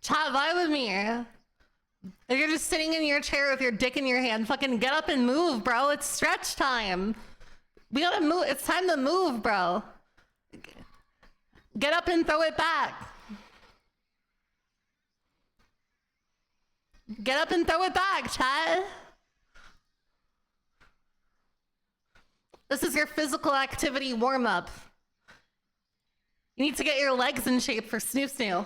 Chat, vibe with me. If you're just sitting in your chair with your dick in your hand, fucking get up and move, bro. It's stretch time. We gotta move. It's time to move, bro. Get up and throw it back. Get up and throw it back, chat. This is your physical activity warm-up. You need to get your legs in shape for snoo snoo.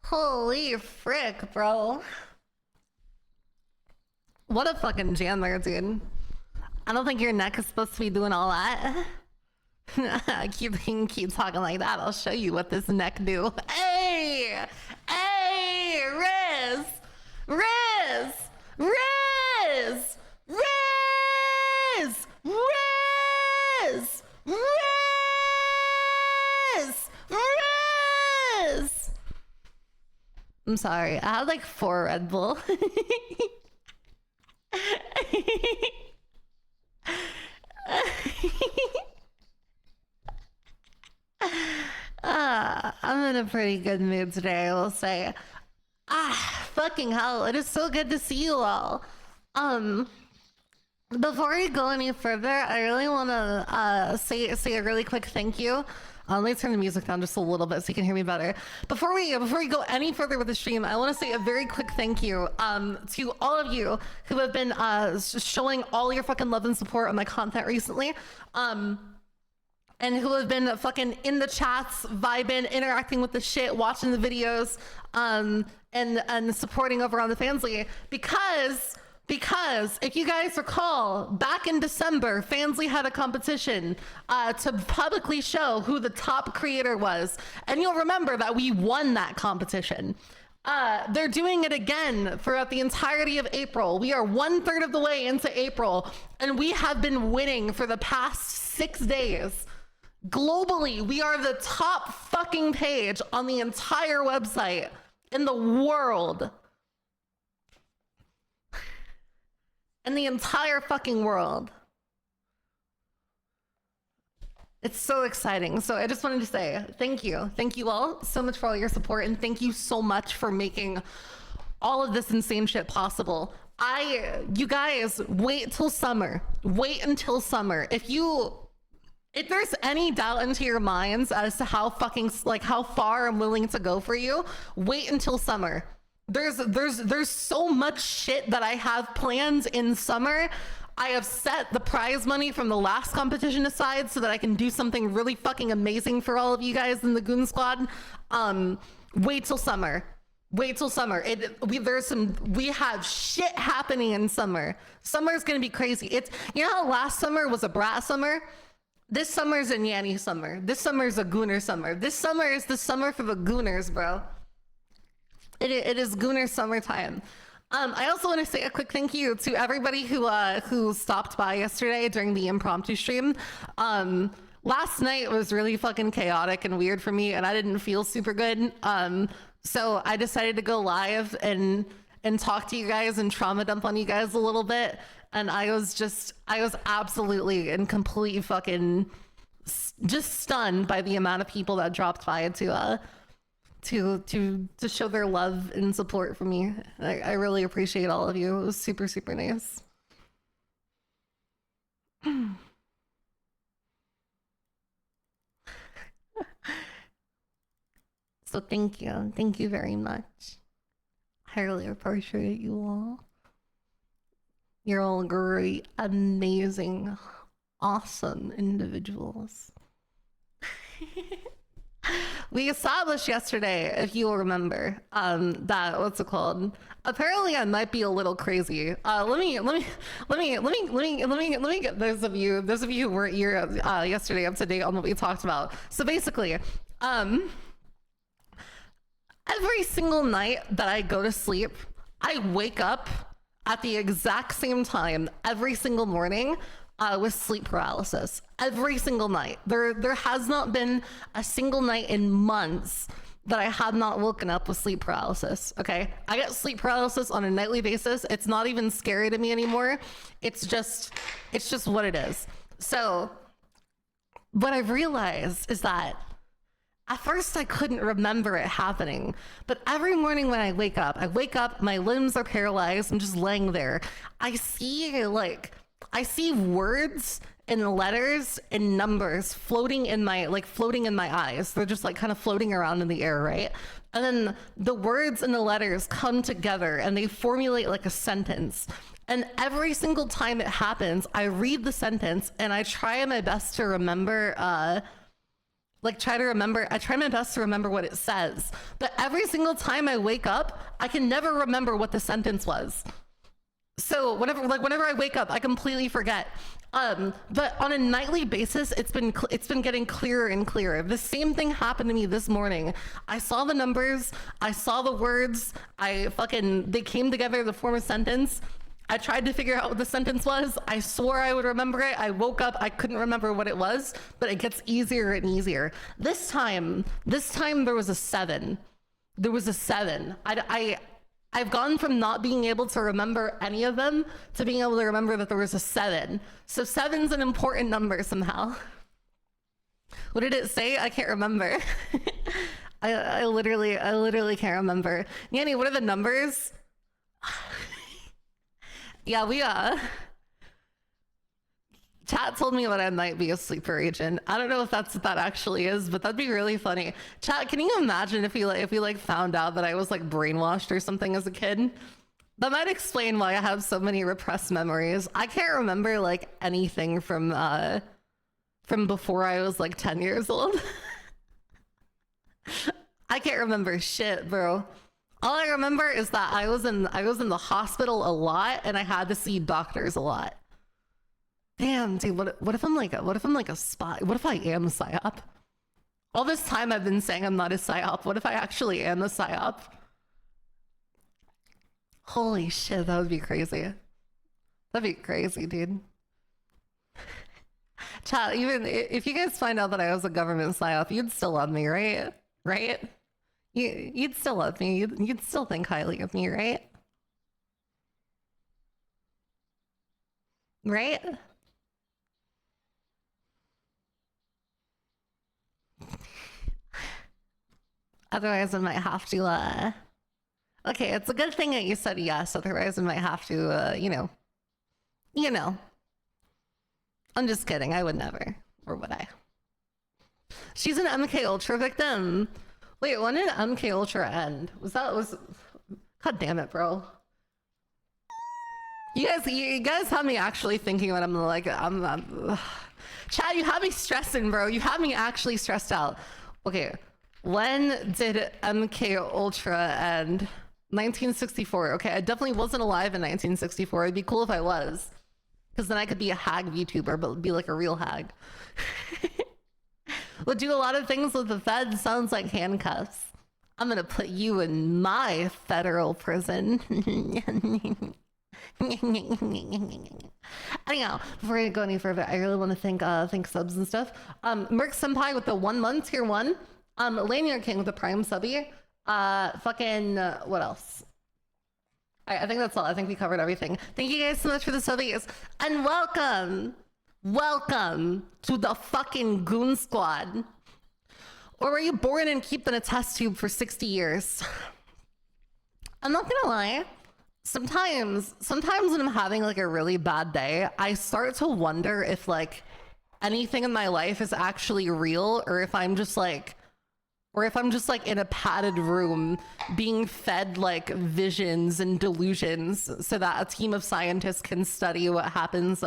Holy frick, bro. What a fucking jam there, dude. I don't think your neck is supposed to be doing all that. keep talking like that. I'll show you what this neck do. Hey! Hey! Riz! Riz! Riz! Riz! Riz! Riz! Riz! I'm sorry. I had like 4 Red Bull. I'm in a pretty good mood today, I will say. Fucking hell, it is so good to see you all. Before we go any further, I really want to say a really quick thank you. Let me turn the music down just a little bit so you can hear me better. Before we go any further with the stream, I want to say a very quick thank you to all of you who have been showing all your fucking love and support on my content recently. And who have been fucking in the chats, vibing, interacting with the shit, watching the videos, and supporting over on the Fansly. Because if you guys recall, back in December, Fansly had a competition to publicly show who the top creator was. And you'll remember that we won that competition. They're doing it again throughout the entirety of April. We are 1/3 of the way into April, and we have been winning for the past 6 days. Globally, we are the top fucking page on the entire website in the world. In the entire fucking world. It's so exciting. So I just wanted to say thank you. Thank you all so much for all your support, and thank you so much for making all of this insane shit possible. You guys, wait till summer. Wait until summer. If there's any doubt into your minds as to how far I'm willing to go for you, wait until summer. There's so much shit that I have planned in summer. I have set the prize money from the last competition aside so that I can do something really fucking amazing for all of you guys in the Goon Squad. Wait till summer. Wait till summer. We have shit happening in summer. Summer's gonna be crazy. You know how last summer was a brat summer? This summer's a Nyannie summer. This summer's a Gooner summer. This summer is the summer for the Gooners, bro. It is Gooner summertime. I also want to say a quick thank you to everybody who stopped by yesterday during the impromptu stream. Last night was really fucking chaotic and weird for me, and I didn't feel super good. So I decided to go live and talk to you guys and trauma dump on you guys a little bit. And I was absolutely and complete fucking just stunned by the amount of people that dropped by to show their love and support for me. I really appreciate all of you. It was super, super nice. So thank you very much. I really appreciate you all. You're all great, amazing, awesome individuals. We established yesterday, if you will remember, that what's it called? Apparently, I might be a little crazy. Let me get those of you who weren't here yesterday up to date on what we talked about. So basically, every single night that I go to sleep, I wake up at the exact same time every single morning with sleep paralysis. Every single night. There has not been a single night in months that I have not woken up with sleep paralysis. Okay, I get sleep paralysis on a nightly basis. It's not even scary to me anymore. It's just what it is. So what I've realized is that at first I couldn't remember it happening, but every morning when I wake up, my limbs are paralyzed. I'm just laying there. I see words and letters and numbers floating in my eyes. They're just like kind of floating around in the air, right? And then the words and the letters come together and they formulate like a sentence. And every single time it happens, I read the sentence and I try my best to remember I try my best to remember what it says. But every single time I wake up, I can never remember what the sentence was. So whenever I wake up, I completely forget. But on a nightly basis, it's been getting clearer and clearer. The same thing happened to me this morning. I saw the numbers, I saw the words, they came together to form a sentence. I tried to figure out what the sentence was. I swore I would remember it. I woke up, I couldn't remember what it was, but it gets easier and easier. This time there was a 7. There was a 7. I've gone from not being able to remember any of them to being able to remember that there was a 7. So 7's an important number somehow. What did it say? I can't remember. I literally can't remember. Nyannie, what are the numbers? Yeah, chat told me that I might be a sleeper agent. I don't know if that's what that actually is, but that'd be really funny. Chat, can you imagine if we found out that I was like brainwashed or something as a kid? That might explain why I have so many repressed memories. I can't remember like anything from before I was like 10 years old. I can't remember shit, bro. All I remember is that I was in the hospital a lot and I had to see doctors a lot. Damn, dude, what if I'm like a spy? What if I am a psyop? All this time I've been saying I'm not a psyop. What if I actually am a psyop? Holy shit, that would be crazy. That'd be crazy, dude. Chat, even if you guys find out that I was a government psyop, you'd still love me, right? Right? You'd still love me. You'd still think highly of me, right? Right? Otherwise, I might have to, okay, it's a good thing that you said yes. Otherwise, I might have to, you know. I'm just kidding. I would never. Or would I? She's an MK Ultra victim. Wait, when did MK Ultra end? God damn it, bro. You guys have me actually thinking that I'm Chad, you have me stressing, bro. You have me actually stressed out. Okay, when did MK Ultra end? 1964. Okay, I definitely wasn't alive in 1964. It'd be cool if I was. Because then I could be a hag VTuber, but be like a real hag. Would do a lot of things with the feds. Sounds like handcuffs. I'm gonna put you in my federal prison. Anyhow, before I go any further, I really want to thank subs and stuff. Merc Senpai with the 1 month, tier 1. Lanyard King with the prime subby. What else? I think that's all. I think we covered everything. Thank you guys so much for the subbies. And welcome to the fucking Goon Squad. Or were you born and kept in a test tube for 60 years? I'm not gonna lie. Sometimes when I'm having like a really bad day, I start to wonder if like anything in my life is actually real, or if I'm just like in a padded room being fed like visions and delusions so that a team of scientists can study what happens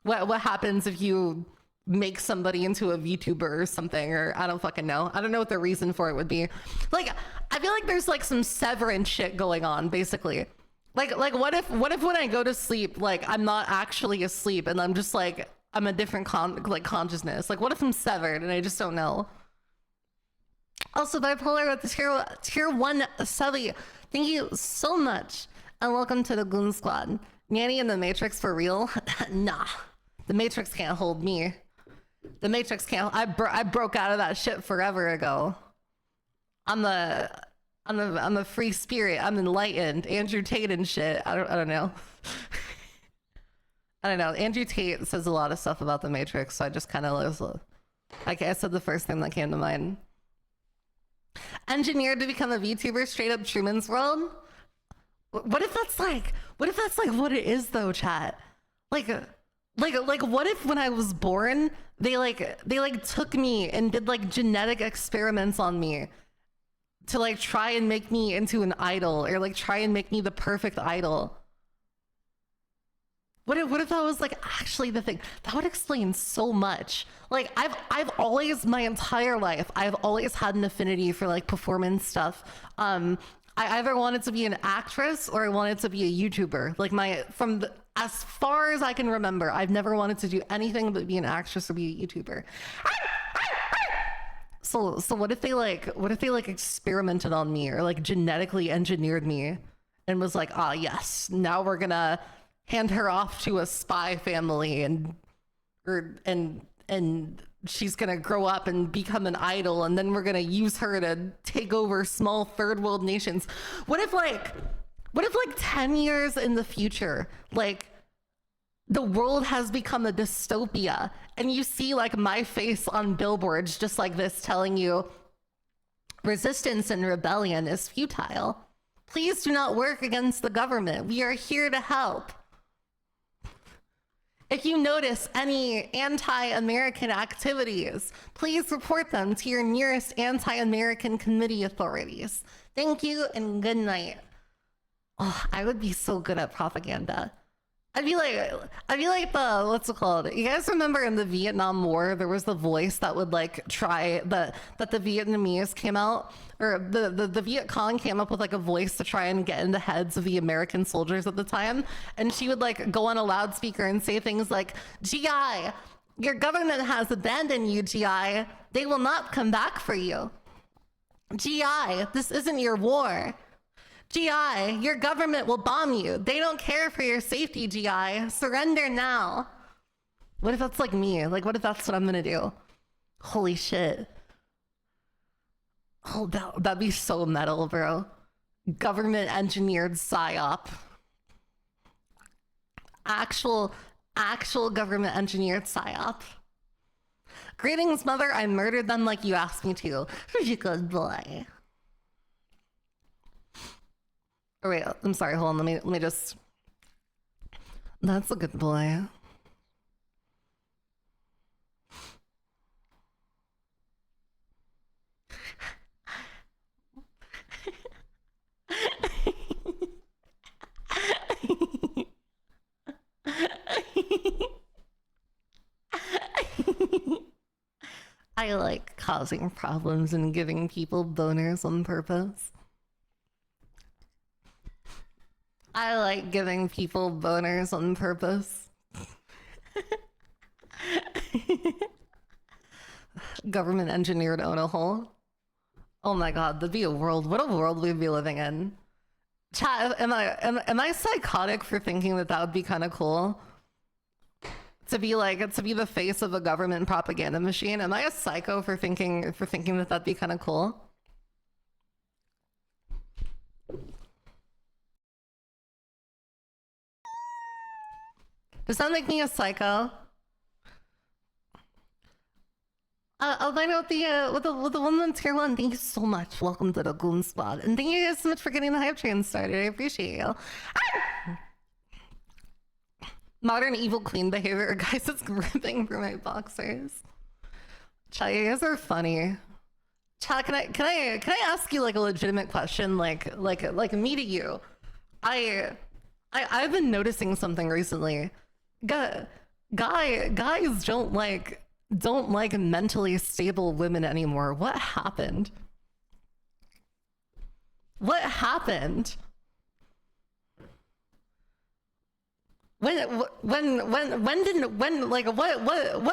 what happens if you make somebody into a VTuber or something, or I don't fucking know. I don't know what the reason for it would be. Like, I feel like there's like some Severance shit going on, basically. Like what if when I go to sleep, like I'm not actually asleep and I'm just like, I'm a different consciousness. Like what if I'm severed and I just don't know? Also, Bipolar with the tier 1 subby. Thank you so much. And welcome to the Goon Squad. Nyannie and the Matrix for real? Nah. The Matrix can't hold me. The Matrix can't. I broke out of that shit forever ago. I'm a free spirit. I'm enlightened. Andrew Tate and shit. I don't know. I don't know. Andrew Tate says a lot of stuff about the Matrix, so I just kind of like I said the first thing that came to mind. Engineered to become a VTuber, straight up Truman's World. What if that's like what it is though, chat? Like what if when I was born they took me and did like genetic experiments on me to like try and make me into an idol, or like try and make me the perfect idol? What if that was like actually the thing? That would explain so much. Like I've always, my entire life, I've always had an affinity for like performance stuff. I either wanted to be an actress or I wanted to be a YouTuber. Like as far as I can remember, I've never wanted to do anything but be an actress or be a YouTuber. So what if they experimented on me, or like genetically engineered me and was like, ah, yes, now we're gonna hand her off to a spy family and she's gonna grow up and become an idol, and then we're gonna use her to take over small third world nations. What if 10 years in the future, like the world has become a dystopia and you see like my face on billboards just like this telling you resistance and rebellion is futile. Please do not work against the government. We are here to help. If you notice any anti-American activities, please report them to your nearest anti-American committee authorities. Thank you and good night. Oh, I would be so good at propaganda. I'd be like the, what's it called? You guys remember in the Vietnam War, there was the voice that would like try that the Vietnamese came out, or the Viet Cong came up with like a voice to try and get in the heads of the American soldiers at the time. And she would like go on a loudspeaker and say things like, GI, your government has abandoned you, GI. They will not come back for you. GI, this isn't your war. GI, your government will bomb you. They don't care for your safety, GI. Surrender now. What if that's like me? Like, what if that's what I'm gonna do? Holy shit. Oh, that'd be so metal, bro. Government engineered psyop. Actual government engineered psyop. Greetings, mother. I murdered them like you asked me to. You good boy. Oh wait, I'm sorry, hold on, let me just... That's a good boy. I like causing problems and giving people boners on purpose. I like giving people boners on purpose. Government engineered own a hole. Oh my god, that'd be a world. What a world we'd be living in. Chat, am I psychotic for thinking that that would be kind of cool? To be the face of a government propaganda machine? Am I a psycho for thinking that that'd be kind of cool? Does that make me a psycho? I'll find out with the one on tier 1. Thank you so much. Welcome to the Goon Squad. And thank you guys so much for getting the hype train started. I appreciate you. Ah! Modern evil queen behavior. Guys, it's ripping through my boxers. Chat, you guys are funny. Chat, can I ask you like a legitimate question? Like me to you. I've been noticing something recently. Guys don't like mentally stable women anymore. What happened? What happened? What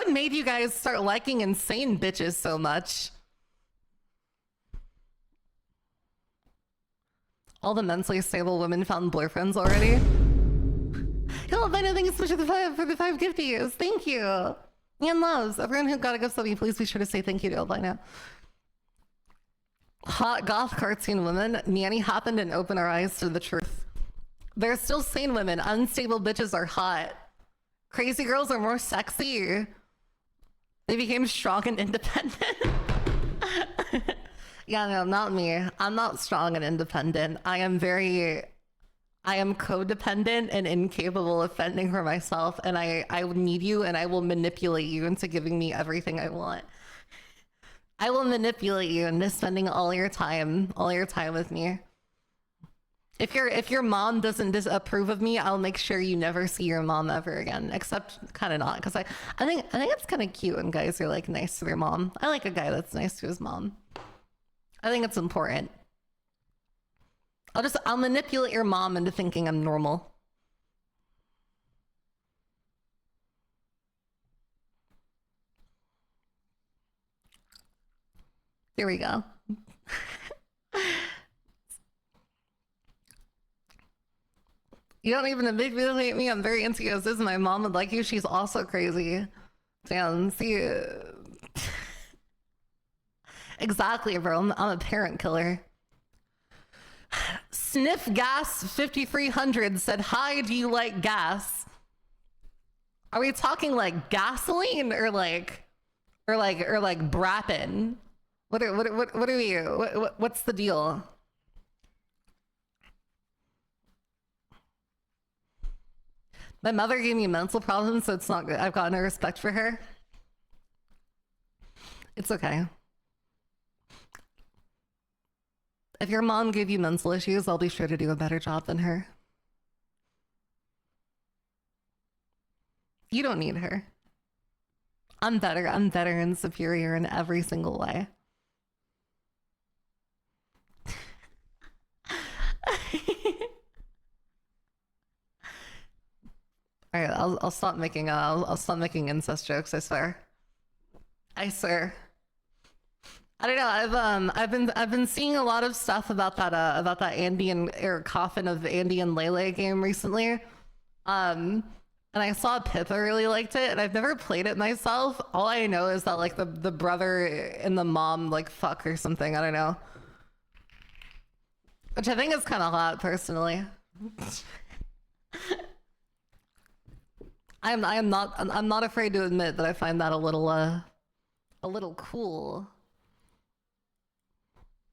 made you guys start liking insane bitches so much? All the mentally stable women found boyfriends already? Yo, Albina, thank you so much for the 5 gifties. Thank you. And loves. Everyone who got a gift me, please be sure to say thank you to Albina. Hot goth cartoon women. Nyannie happened and opened our eyes to the truth. There are still sane women. Unstable bitches are hot. Crazy girls are more sexy. They became strong and independent. Yeah, no, not me. I'm not strong and independent. I am codependent and incapable of fending for myself, and I need you, and I will manipulate you into giving me everything I want. I will manipulate you into spending all your time with me. If your mom doesn't disapprove of me, I'll make sure you never see your mom ever again. Except kind of not, because I think it's kind of cute when guys are like nice to their mom. I like a guy that's nice to his mom. I think it's important. I'll manipulate your mom into thinking I'm normal. Here we go. You don't even manipulate me. I'm very into you. This is my mom would like you. She's also crazy. Damn, see. Exactly, bro. I'm a parent killer. Sniff Gas 5300 said, "Hi, do you like gas?" Are we talking like gasoline or like Brappin? What are we? What's the deal? My mother gave me mental problems, so it's not good. I've got no respect for her. It's okay. If your mom gave you mental issues, I'll be sure to do a better job than her. You don't need her. I'm better and superior in every single way. All right, I'll stop making incest jokes. I swear. I swear. I don't know. I've been seeing a lot of stuff about that Andy and or Coffin of Andy and Lele game recently. And I saw Pippa really liked it, and I've never played it myself. All I know is that like the brother and the mom like fuck or something. I don't know. Which I think is kind of hot personally. I'm not afraid to admit that I find that a little cool.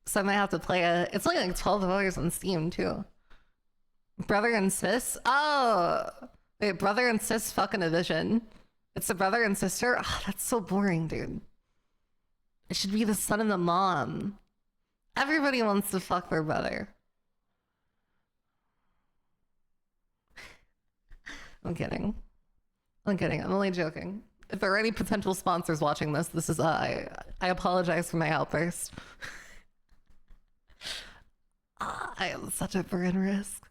So I might have to play it. It's only like $12 on Steam too. Brother and sis? Oh, wait, brother and sis fucking a vision. It's a brother and sister? Oh, that's so boring, dude. It should be the son and the mom. Everybody wants to fuck their brother. I'm kidding. I'm only joking. If there are any potential sponsors watching this, this is I apologize for my outburst. I am such a burn risk.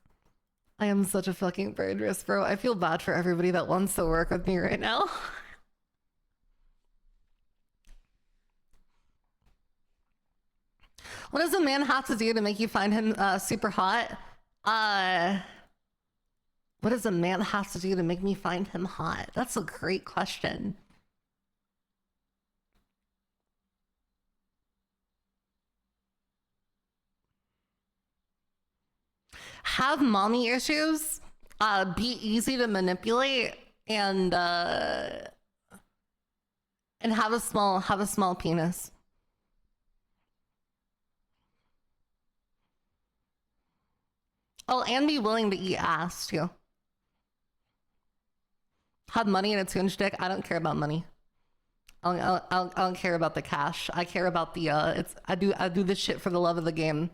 I am such a fucking burn risk, bro. I feel bad for everybody that wants to work with me right now. What does a man have to do to make you find him super hot? What does a man have to do to make me find him hot? That's a great question. Have mommy issues, be easy to manipulate, and have a small penis. Oh, and be willing to eat ass too. Have money and a tunge dick. I don't care about money. I don't care about the cash. I care about the I do this shit for the love of the game.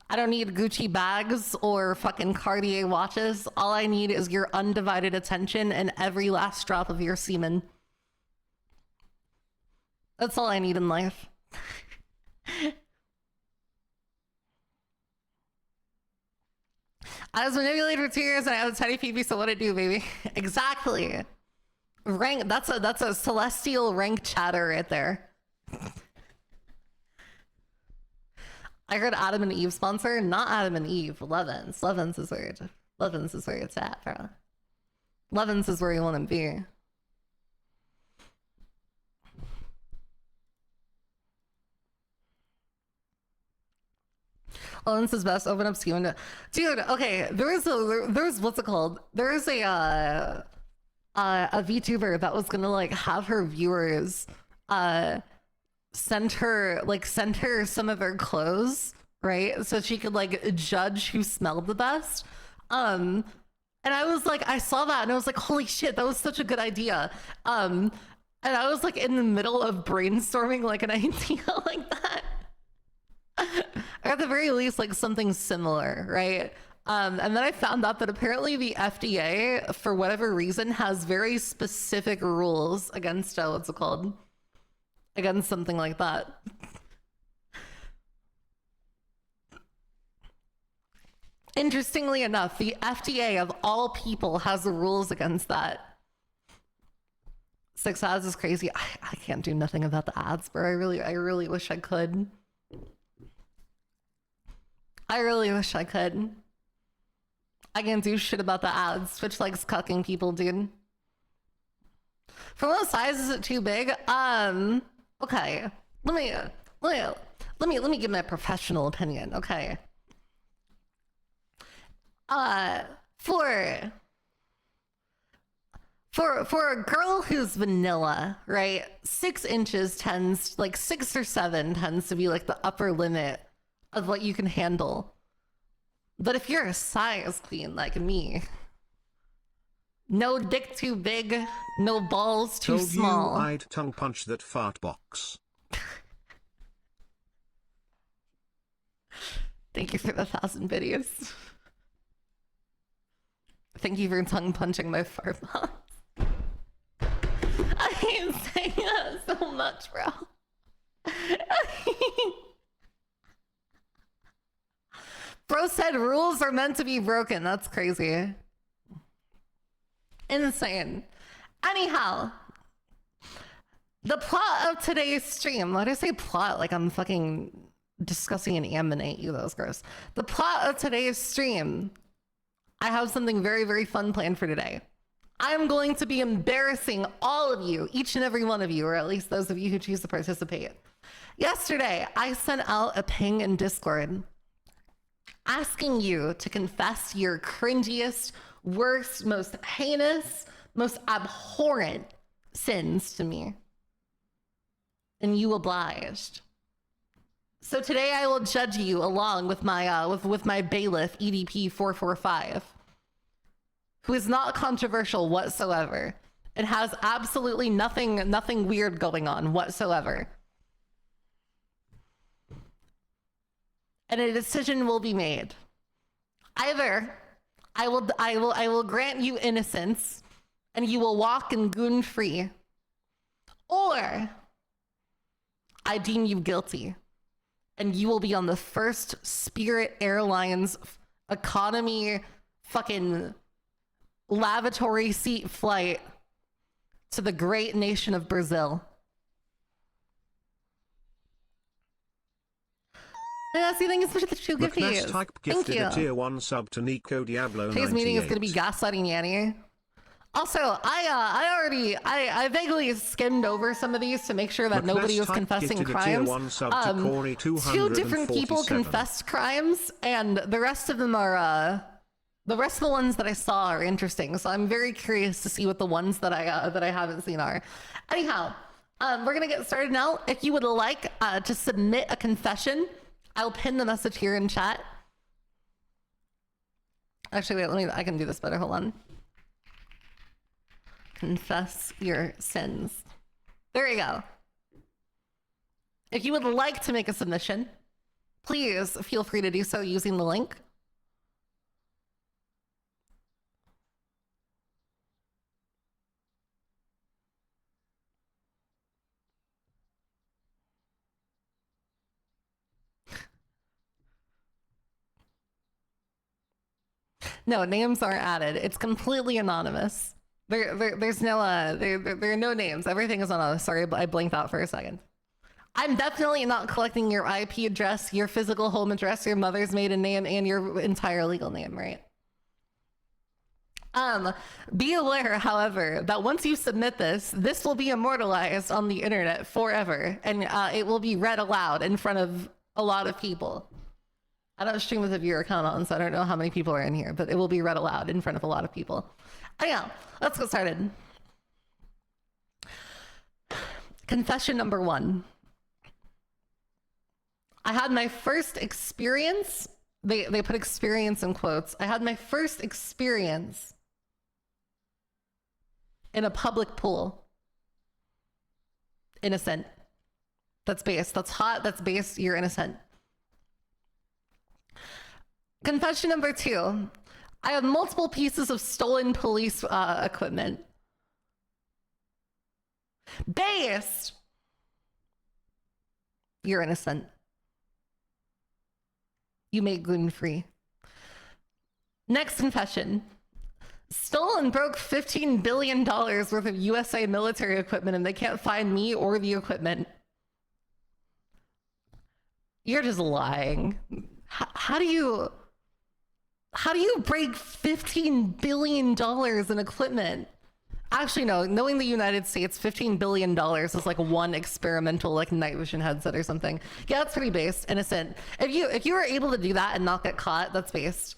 I don't need Gucci bags or fucking Cartier watches. All I need is your undivided attention and every last drop of your semen. That's all I need in life. I was manipulated for 2 years and I have a tiny peepee, so what I do, baby? Exactly. Rank, that's a celestial rank chatter right there. I heard Adam and Eve sponsor, not Adam and Eve, Levins. Levins is where it's at, bro. Levins is where you want to be. Levins is best. Open up ski window. Dude, okay, there's what's it called? There's a VTuber that was gonna like have her viewers send her some of her clothes, right? So she could like judge who smelled the best. And I was like, I saw that and I was like, holy shit, that was such a good idea. And I was like in the middle of brainstorming like an idea like that. Or at the very least, like something similar, right? And then I found out that apparently the FDA, for whatever reason, has very specific rules against what's it called? Against something like that. Interestingly enough, the FDA of all people has the rules against that. 6 ads is crazy. I can't do nothing about the ads, bro. I really wish I could. I really wish I could. I can't do shit about the ads. Twitch likes cucking people, dude. For what size is it too big? Okay. Let me give my professional opinion, okay? For a girl who's vanilla, right? 6 inches tends, like 6 or 7 tends to be like the upper limit of what you can handle. But if you're a size queen like me, no dick too big, no balls too small. Told you I'd tongue punch that fart box. Thank you for the 1,000 videos. Thank you for tongue punching my fart box. I hate saying that so much, bro. Bro said rules are meant to be broken. That's crazy. Insane. Anyhow, the plot of today's stream. Why did I say plot like I'm fucking discussing an ammonite? You, that was gross. The plot of today's stream. I have something very, very fun planned for today. I'm going to be embarrassing all of you, each and every one of you, or at least those of you who choose to participate. Yesterday, I sent out a ping in Discord asking you to confess your cringiest, worst, most heinous, most abhorrent sins to me. And you obliged. So today I will judge you along with my with my bailiff EDP 445, who is not controversial whatsoever and has absolutely nothing weird going on whatsoever. And a decision will be made. Either I will grant you innocence and you will walk in goon free, or I deem you guilty and you will be on the first Spirit Airlines economy fucking lavatory seat flight to the great nation of Brazil. See, thank you so much for the two gifties. Type Thank gifted you. a tier 1 sub to Nico Diablo. Today's meeting is going to be 98. gaslighting Nyannie. Also, I vaguely skimmed over some of these to make sure that nobody was confessing crimes. Two different people confessed crimes, and the rest of them are the rest of the ones that I saw are interesting. So I'm very curious to see what the ones that I haven't seen are. Anyhow, we're gonna get started now. If you would like to submit a confession, I'll pin the message here in chat. Actually, wait, I can do this better. Hold on. Confess your sins. There you go. If you would like to make a submission, please feel free to do so using the link. No, names aren't added. It's completely anonymous. There's no there are no names. Everything is anonymous. Sorry, I blanked out for a second. I'm definitely not collecting your IP address, your physical home address, your mother's maiden name, and your entire legal name, right? Be aware, however, that once you submit this, this will be immortalized on the internet forever, and it will be read aloud in front of a lot of people. I don't stream with a viewer account on, so I don't know how many people are in here, but it will be read aloud in front of a lot of people. Yeah, let's get started. Confession number 1. I had my first experience, they put experience in quotes. I had my first experience in a public pool. Innocent. That's base. That's hot. That's base. You're innocent. Confession number 2. I have multiple pieces of stolen police equipment. Base. You're innocent. You make gluten-free. Next confession. Stole and broke $15 billion worth of USA military equipment, and they can't find me or the equipment. You're just lying. How do you break $15 billion in equipment? Actually, no. Knowing the United States, $15 billion is like one experimental like night vision headset or something. Yeah, that's pretty based. Innocent. If you were able to do that and not get caught, that's based.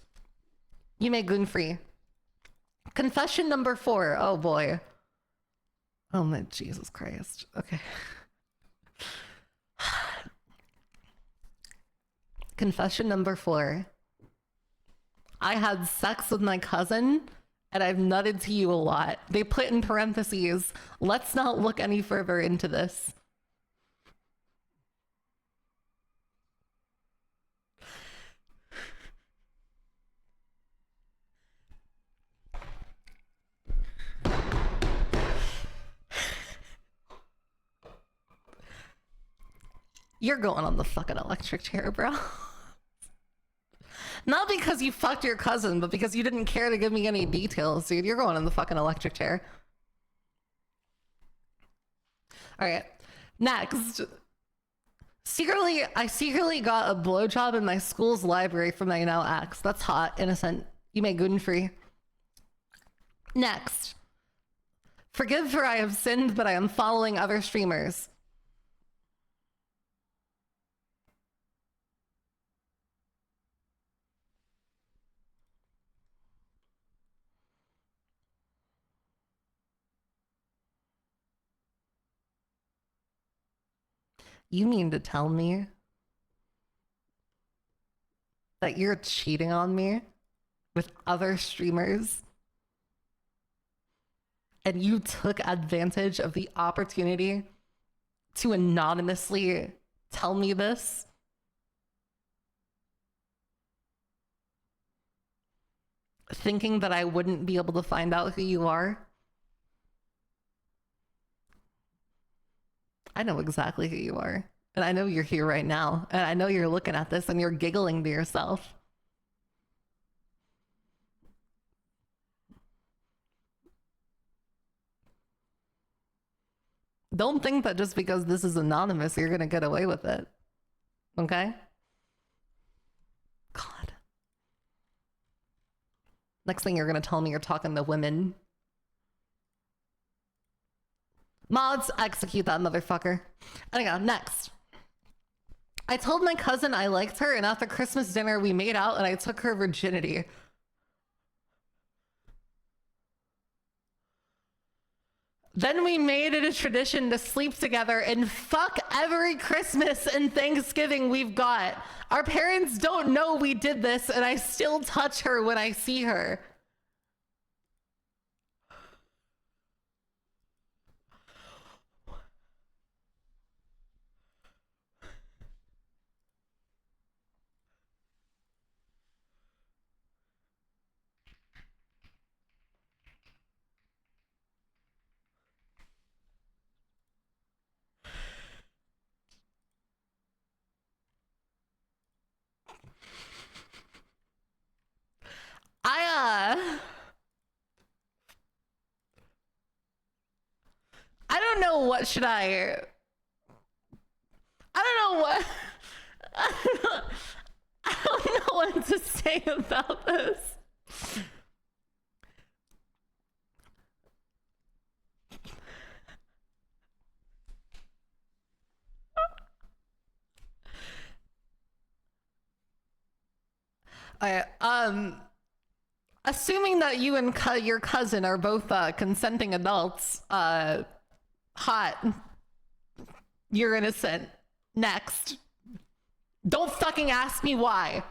You make gluten-free. Confession number 4. Oh boy. Oh my Jesus Christ. Okay. Confession number 4. I had sex with my cousin, and I've nutted to you a lot. They put in parentheses, let's not look any further into this. You're going on the fucking electric chair, bro. Not because you fucked your cousin, but because you didn't care to give me any details, dude. You're going in the fucking electric chair. All right. Next. I secretly got a blowjob in my school's library from my now ex. That's hot. Innocent. You make gluten-free. Next. Forgive for I have sinned, but I am following other streamers. You mean to tell me that you're cheating on me with other streamers and you took advantage of the opportunity to anonymously tell me this? Thinking that I wouldn't be able to find out who you are? I know exactly who you are. And I know you're here right now. And I know you're looking at this and you're giggling to yourself. Don't think that just because this is anonymous, you're going to get away with it. Okay? Next thing you're gonna tell me you're talking to women. Mods, execute that motherfucker. Anyhow, next. I told my cousin I liked her, and after Christmas dinner we made out and I took her virginity. Then we made it a tradition to sleep together and fuck every Christmas and Thanksgiving we've got. Our parents don't know we did this, and I still touch her when I see her. I don't know what should I don't know what I don't know what to say about this. Assuming that you and your cousin are both consenting adults, hot. You're innocent. Next. Don't fucking ask me why.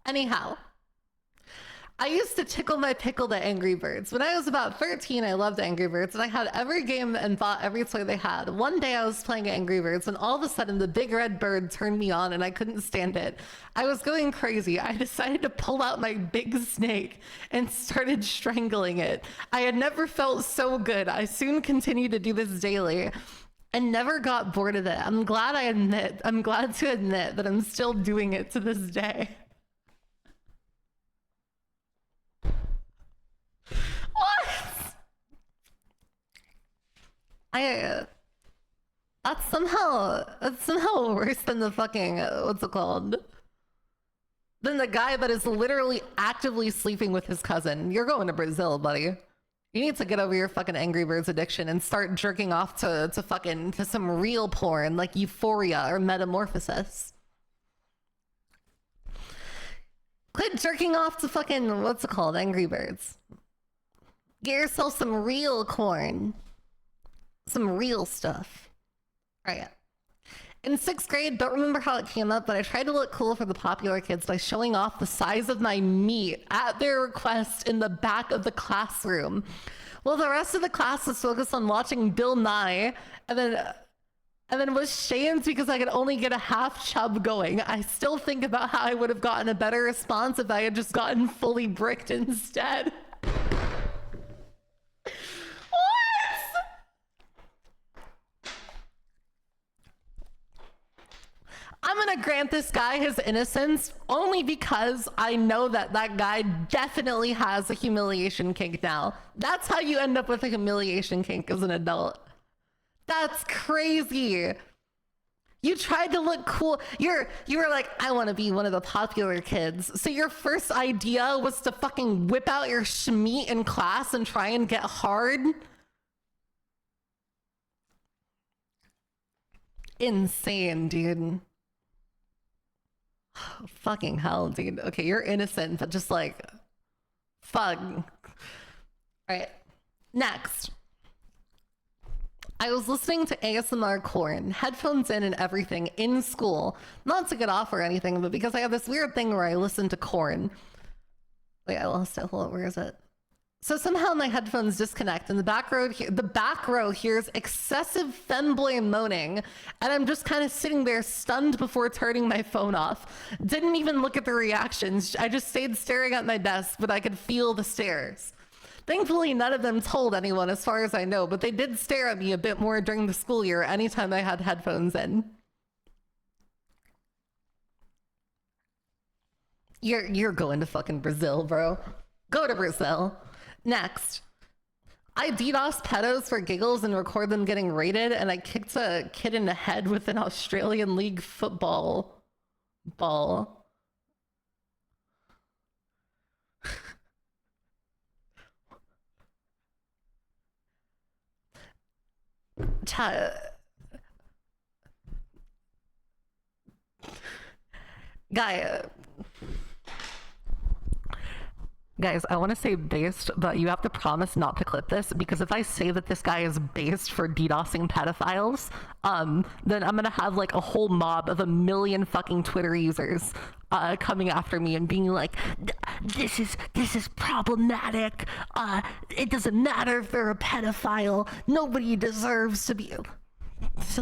Anyhow. I used to tickle my pickle to Angry Birds. When I was about 13, I loved Angry Birds, and I had every game and bought every toy they had. One day I was playing Angry Birds, and all of a sudden the big red bird turned me on, and I couldn't stand it. I was going crazy. I decided to pull out my big snake and started strangling it. I had never felt so good. I soon continued to do this daily and never got bored of it. I'm glad to admit that I'm still doing it to this day. What? That's somehow worse than the fucking, what's it called? Than the guy that is literally actively sleeping with his cousin. You're going to Brazil, buddy. You need to get over your fucking Angry Birds addiction and start jerking off to some real porn like Euphoria or Metamorphosis. Quit jerking off to fucking, what's it called, Angry Birds. Get yourself some real corn. Some real stuff. All right. In 6th grade, don't remember how it came up, but I tried to look cool for the popular kids by showing off the size of my meat at their request in the back of the classroom. Well, the rest of the class was focused on watching Bill Nye, and then was shamed because I could only get a half chub going. I still think about how I would have gotten a better response if I had just gotten fully bricked instead. I'm gonna grant this guy his innocence only because I know that that guy definitely has a humiliation kink now. That's how you end up with a humiliation kink as an adult. That's crazy. You tried to look cool. You were like, I want to be one of the popular kids. So your first idea was to fucking whip out your schmeat in class and try and get hard? Insane, dude. Fucking hell, dude. Okay, you're innocent, but just like, fuck. All right, next. I was listening to ASMR corn, headphones in and everything in school. Not to get off or anything, but because I have this weird thing where I listen to corn. Wait, I lost it. Hold on, where is it? So somehow my headphones disconnect and the back row hears excessive femboy moaning, and I'm just kind of sitting there stunned before turning my phone off. Didn't even look at the reactions. I just stayed staring at my desk, but I could feel the stares. Thankfully, none of them told anyone as far as I know, but they did stare at me a bit more during the school year anytime I had headphones in. You're going to fucking Brazil, bro. Go to Brazil. Next. I DDoS pedos for giggles and record them getting raided, and I kicked a kid in the head with an Australian League football ball. Guys, I want to say based, but you have to promise not to clip this, because if I say that this guy is based for DDoSing pedophiles, then I'm gonna have like a whole mob of 1 million fucking Twitter users coming after me and being like, this is problematic. It doesn't matter if they're a pedophile. Nobody deserves to be.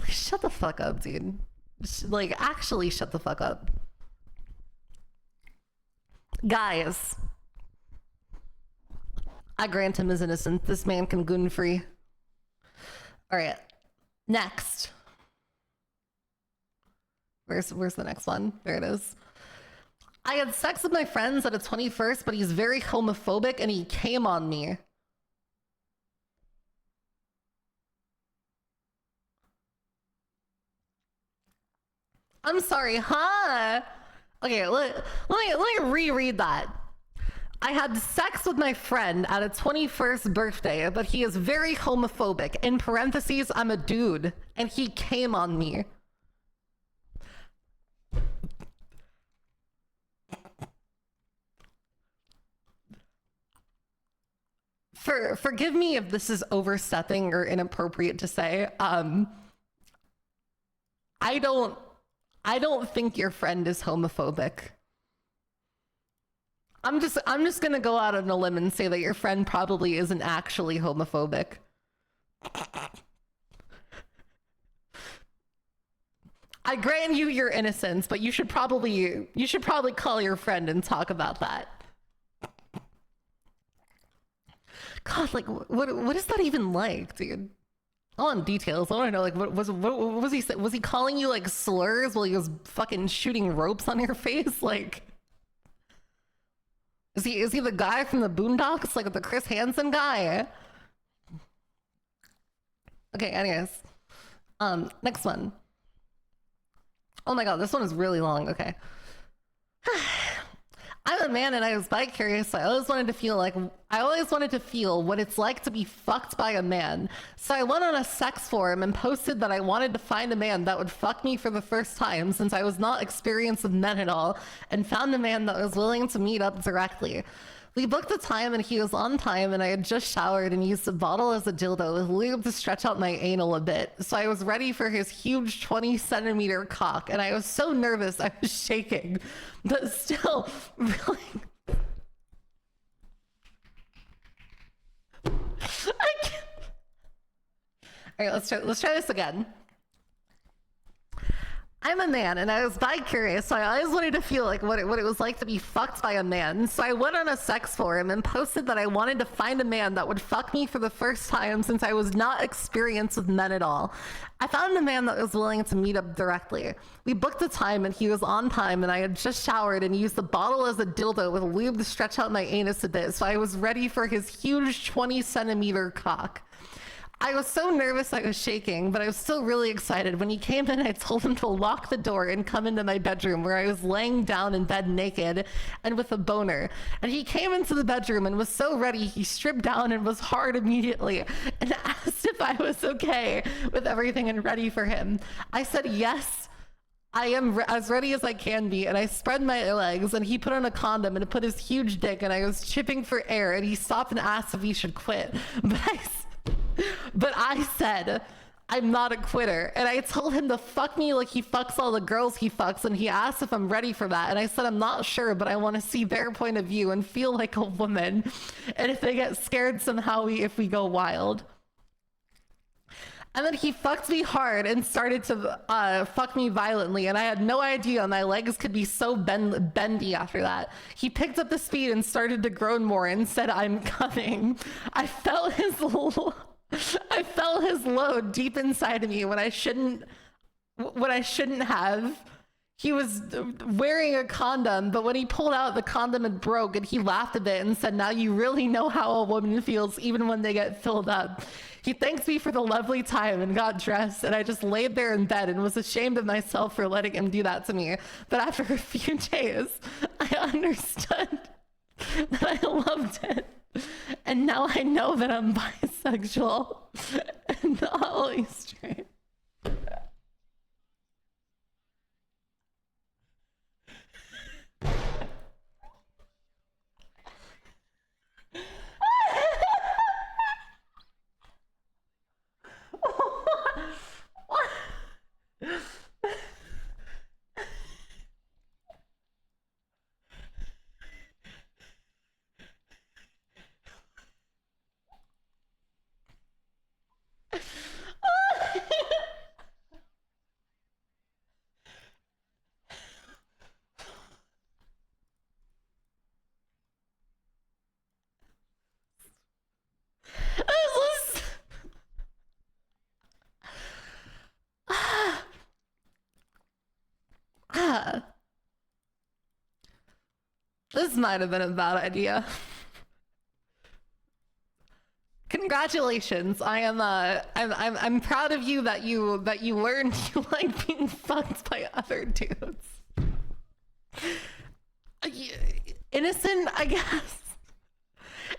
Shut the fuck up, dude. Like, actually shut the fuck up. Guys, I grant him his innocence. This man can goon free. All right, next. Where's the next one? There it is. I had sex with my friends at a 21st, but he's very homophobic and he came on me. I'm sorry, huh? Okay, let me reread that. I had sex with my friend at a 21st birthday, but he is very homophobic. In parentheses, I'm a dude, and he came on me. Forgive me if this is overstepping or inappropriate to say. I don't think your friend is homophobic. I'm just gonna go out on a limb and say that your friend probably isn't actually homophobic. I grant you your innocence, but you should probably call your friend and talk about that. God, like, what is that even like, dude? I want details. I want to know, like, what was he saying? Was he calling you like slurs while he was fucking shooting ropes on your face? Like, is he the guy from the Boondocks, like the Chris Hansen guy? Okay, anyways, next one. Oh my god, this one is really long. Okay. I'm a man and I was bi-curious, so I always wanted to feel what it's like to be fucked by a man. So I went on a sex forum and posted that I wanted to find a man that would fuck me for the first time, since I was not experienced with men at all, and found a man that was willing to meet up directly. We booked a time and he was on time, and I had just showered and used a bottle as a dildo with lube to stretch out my anal a bit. So I was ready for his huge 20-centimeter cock, and I was so nervous I was shaking, but still really... I can't... All right, let's try this again. I'm a man and I was bi-curious, so I always wanted to feel like what it was like to be fucked by a man. So I went on a sex forum and posted that I wanted to find a man that would fuck me for the first time, since I was not experienced with men at all. I found a man that was willing to meet up directly. We booked a time and he was on time, and I had just showered and used the bottle as a dildo with lube to stretch out my anus a bit, so I was ready for his huge 20-centimeter cock. I was so nervous I was shaking, but I was still really excited. When he came in, I told him to lock the door and come into my bedroom, where I was laying down in bed naked and with a boner. And he came into the bedroom and was so ready, he stripped down and was hard immediately and asked if I was okay with everything and ready for him. I said, yes, I am as ready as I can be, and I spread my legs, and he put on a condom and put his huge dick, and I was chipping for air, and he stopped and asked if he should quit. But I said, I'm not a quitter. And I told him to fuck me like he fucks all the girls he fucks. And he asked if I'm ready for that. And I said, I'm not sure, but I want to see their point of view and feel like a woman. And if they get scared somehow, if we go wild. And then he fucked me hard and started to fuck me violently, and I had no idea my legs could be so bendy after that. He picked up the speed and started to groan more and said, I'm coming. I felt his load deep inside of me when I shouldn't have. he was wearing a condom, but when he pulled out, the condom had broke, and he laughed a bit and said, "Now you really know how a woman feels even when they get filled up." He thanked me for the lovely time and got dressed, and I just laid there in bed and was ashamed of myself for letting him do that to me. But after a few days, I understood that I loved it. And now I know that I'm bisexual and not only straight. This might have been a bad idea. Congratulations. I'm proud of you that you learned you like being fucked by other dudes. Innocent, I guess.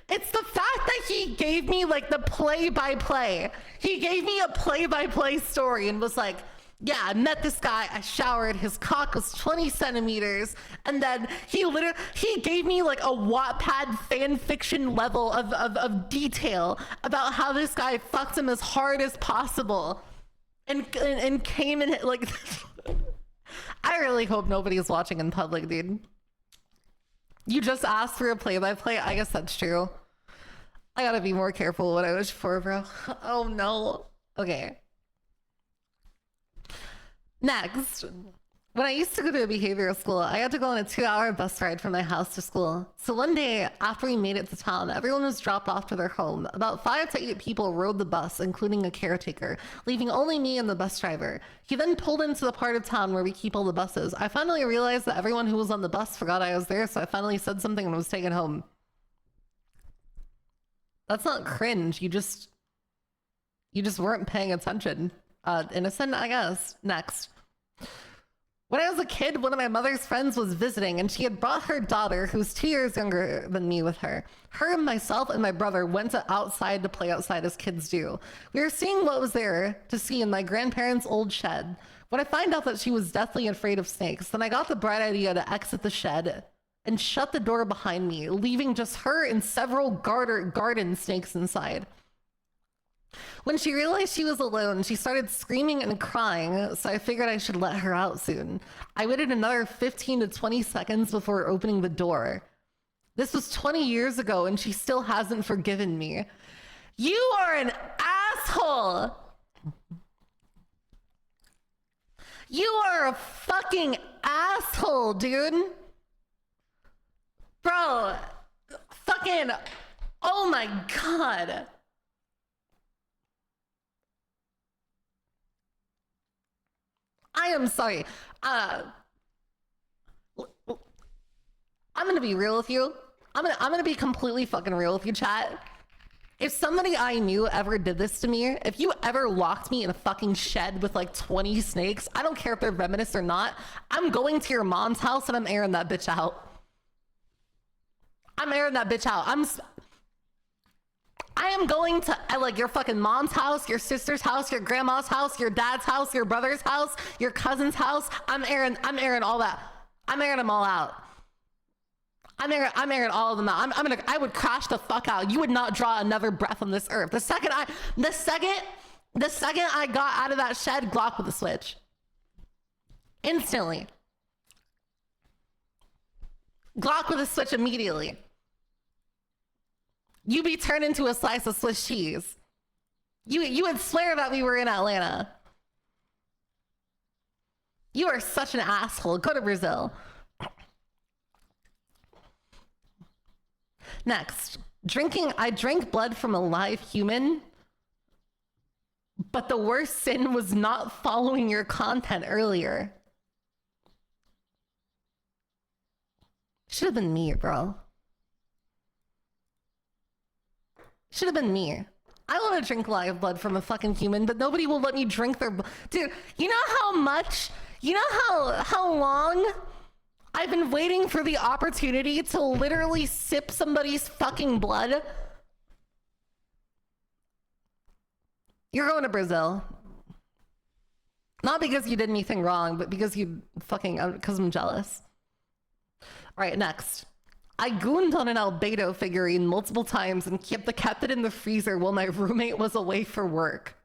It's the fact that he gave me like the play-by-play. He gave me a play-by-play story and was like, yeah, I met this guy, I showered, his cock was 20 centimeters, and then he gave me like a Wattpad fan fiction level of detail about how this guy fucked him as hard as possible and came in like I really hope nobody's watching in public, dude. You just asked for a play-by-play? I guess that's true. I gotta be more careful what I wish for, bro. Oh no. Okay. Next, when I used to go to a behavioral school, I had to go on a 2-hour bus ride from my house to school. So one day, after we made it to town, everyone was dropped off to their home. About 5 to 8 people rode the bus, including a caretaker, leaving only me and the bus driver. He then pulled into the part of town where we keep all the buses. I finally realized that everyone who was on the bus forgot I was there, so I finally said something and was taken home. That's not cringe. You just weren't paying attention. Innocent, I guess. Next. When I was a kid, one of my mother's friends was visiting, and she had brought her daughter, who's 2 years younger than me, with her. Her, myself, and my brother went outside to play outside as kids do. We were seeing what was there to see in my grandparents' old shed. When I find out that she was deathly afraid of snakes, then I got the bright idea to exit the shed and shut the door behind me, leaving just her and several garden snakes inside. When she realized she was alone, she started screaming and crying, so I figured I should let her out soon. I waited another 15 to 20 seconds before opening the door. This was 20 years ago, and she still hasn't forgiven me. You are an asshole! You are a fucking asshole, dude! Bro, fucking, oh my god. I am sorry. I'm gonna be real with you. I'm gonna be completely fucking real with you, chat. If somebody I knew ever did this to me, if you ever locked me in a fucking shed with like 20 snakes, I don't care if they're venomous or not, I'm going to your mom's house and I'm airing that bitch out. I'm airing that bitch out. I am going to like your fucking mom's house, your sister's house, your grandma's house, your dad's house, your brother's house, your cousin's house. I'm airing all that. I'm airing them all out. I'm airing all of them out. I would crash the fuck out. You would not draw another breath on this earth. The second I got out of that shed, Glock with a switch. Instantly. Glock with a switch immediately. You be turned into a slice of Swiss cheese. You would swear that we were in Atlanta. You are such an asshole. Go to Brazil. Next, I drank blood from a live human, but the worst sin was not following your content earlier. Should have been me, bro. Should have been me. I want to drink live blood from a fucking human, but nobody will let me drink their blood. Dude, you know how much, you know how long I've been waiting for the opportunity to literally sip somebody's fucking blood? You're going to Brazil. Not because you did anything wrong, but because you fucking, because I'm jealous. All right, next. I gooned on an albedo figurine multiple times and kept it in the freezer while my roommate was away for work.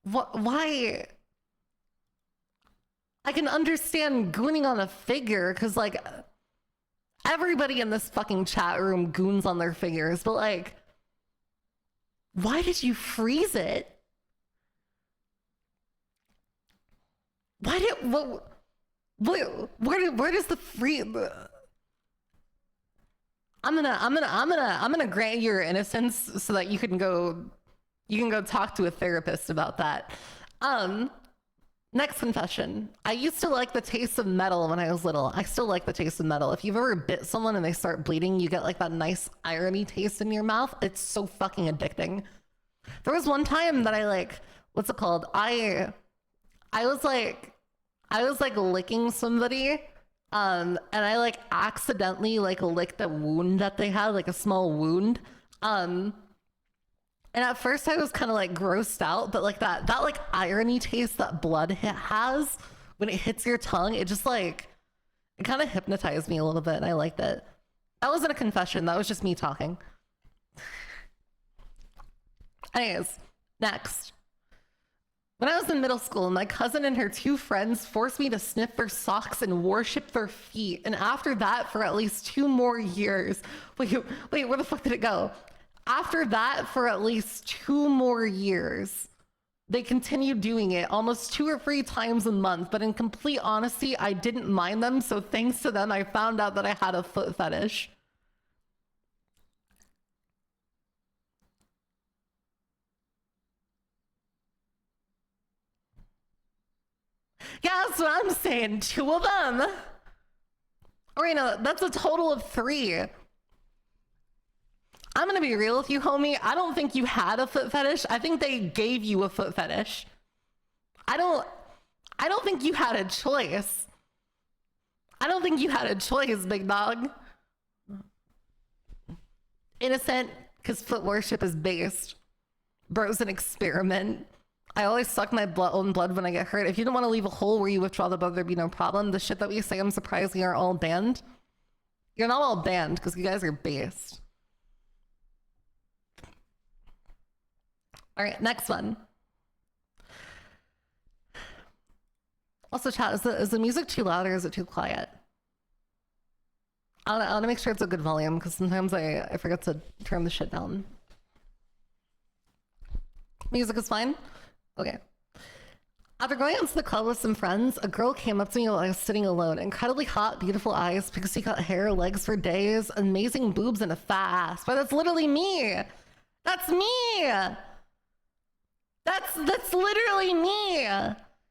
What? Why? I can understand gooning on a figure because, like, everybody in this fucking chat room goons on their figures, but, like, why did you freeze it? Why did, where does the free, I'm gonna grant your innocence so that you can go talk to a therapist about that. Next confession. I used to like the taste of metal when I was little. I still like the taste of metal. If you've ever bit someone and they start bleeding, you get like that nice irony taste in your mouth. It's so fucking addicting. There was one time that I like, what's it called? I was like licking somebody, and I like accidentally like licked a wound that they had, like a small wound. And at first I was kind of like grossed out, but like that like irony taste that blood has when it hits your tongue, it just like, it kind of hypnotized me a little bit and I liked it. That wasn't a confession, that was just me talking. Anyways, next. When I was in middle school, my cousin and her two friends forced me to sniff their socks and worship their feet. And after that, for at least 2 more years, wait, where the fuck did it go? After that, for at least 2 more years, they continued doing it almost 2 or 3 times a month. But in complete honesty, I didn't mind them. So thanks to them, I found out that I had a foot fetish. Yeah, that's what I'm saying. 2 of them. Or, you know, that's a total of 3. I'm gonna be real with you, homie. I don't think you had a foot fetish. I think they gave you a foot fetish. I don't think you had a choice. I don't think you had a choice, big dog. Innocent, because foot worship is based. Bro's an experiment. I always suck my own blood when I get hurt. If you don't want to leave a hole where you withdraw the blood, there'd be no problem. The shit that we say, I'm surprised you aren't all banned. You're not all banned because you guys are based. All right, next one. Also, chat, is the music too loud or is it too quiet? I want to make sure it's a good volume because sometimes I forget to turn the shit down. Music is fine? Okay. After going out to the club with some friends, a girl came up to me while I was sitting alone. Incredibly hot, beautiful eyes, pixie cut hair, legs for days, amazing boobs, and a fat ass. But that's literally me. That's me. That's literally me.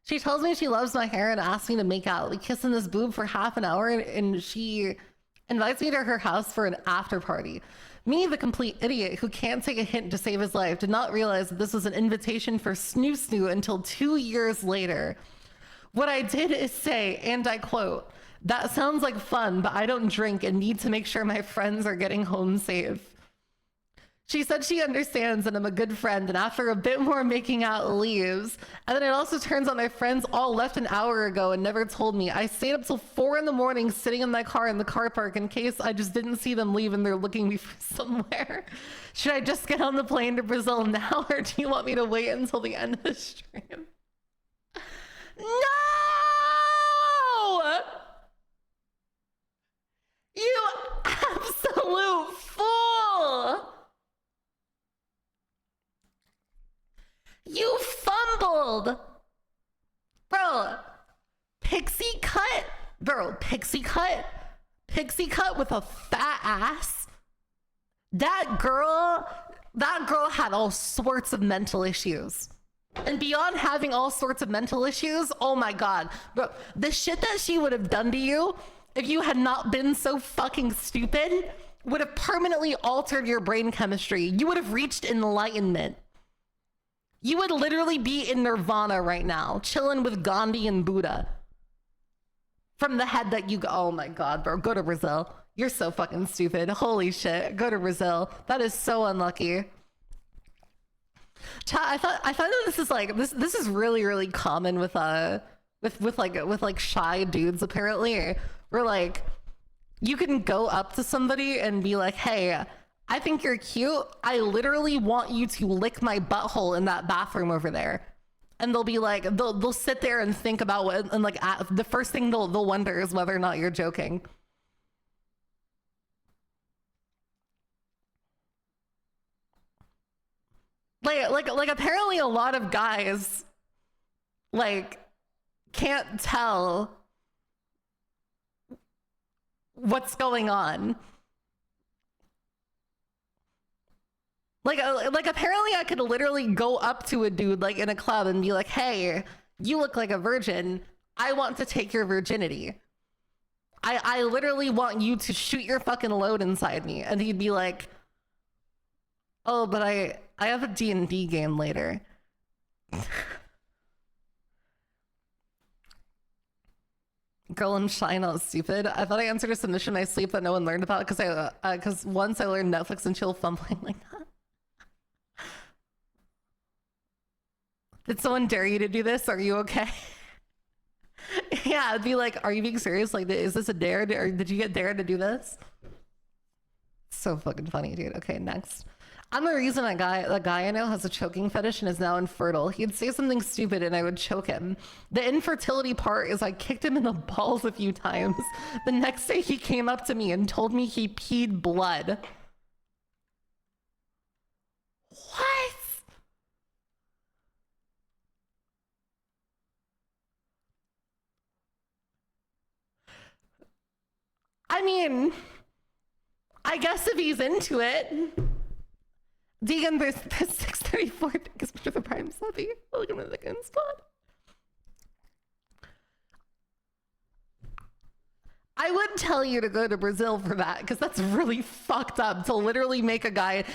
She tells me she loves my hair and asks me to make out. We kiss in this boob for half an hour and she invites me to her house for an after party. Me, the complete idiot who can't take a hint to save his life, did not realize that this was an invitation for snoo snoo until 2 years later. What I did is say, and I quote, "That sounds like fun, but I don't drink and need to make sure my friends are getting home safe." She said she understands and I'm a good friend, and after a bit more making out, leaves. And then it also turns out my friends all left an hour ago and never told me. I stayed up till 4 in the morning sitting in my car in the car park in case I just didn't see them leave and they're looking me for somewhere. Should I just get on the plane to Brazil now, or do you want me to wait until the end of the stream? No! You absolute fool! You fumbled! Bro, pixie cut? Bro, pixie cut? Pixie cut with a fat ass? That girl had all sorts of mental issues. And beyond having all sorts of mental issues, oh my God, bro, the shit that she would have done to you if you had not been so fucking stupid would have permanently altered your brain chemistry. You would have reached enlightenment. You would literally be in nirvana right now, chilling with Gandhi and Buddha. From the head that you go, oh my God, bro, go to Brazil. You're so fucking stupid. Holy shit, go to Brazil. That is so unlucky. I thought that this is like this is really common with shy dudes apparently. Where like you can go up to somebody and be like, hey, I think you're cute. I literally want you to lick my butthole in that bathroom over there. And they'll be like, they'll sit there and think about what, and like the first thing they'll wonder is whether or not you're joking. Like apparently a lot of guys like can't tell what's going on. Like apparently I could literally go up to a dude like in a club and be like, hey, you look like a virgin. I want to take your virginity. I literally want you to shoot your fucking load inside me. And he'd be like, oh, but I have a D&D game later. Girl, I'm shy, not stupid. I thought I answered a submission in my sleep that no one learned about because once I learned Netflix and chill fumbling like that. Did someone dare you to do this? Are you okay? Yeah, I'd be like, are you being serious? Like, is this a dare? Or did you get dared to do this? So fucking funny, dude. Okay, next. I'm the reason the guy I know has a choking fetish and is now infertile. He'd say something stupid and I would choke him. The infertility part is I kicked him in the balls a few times. The next day he came up to me and told me he peed blood. What? I mean, I guess if he's into it. Deegan, there's 634 tickets for the Prime Subby. Welcome to the good spot. I would tell you to go to Brazil for that because that's really fucked up to literally make a guy.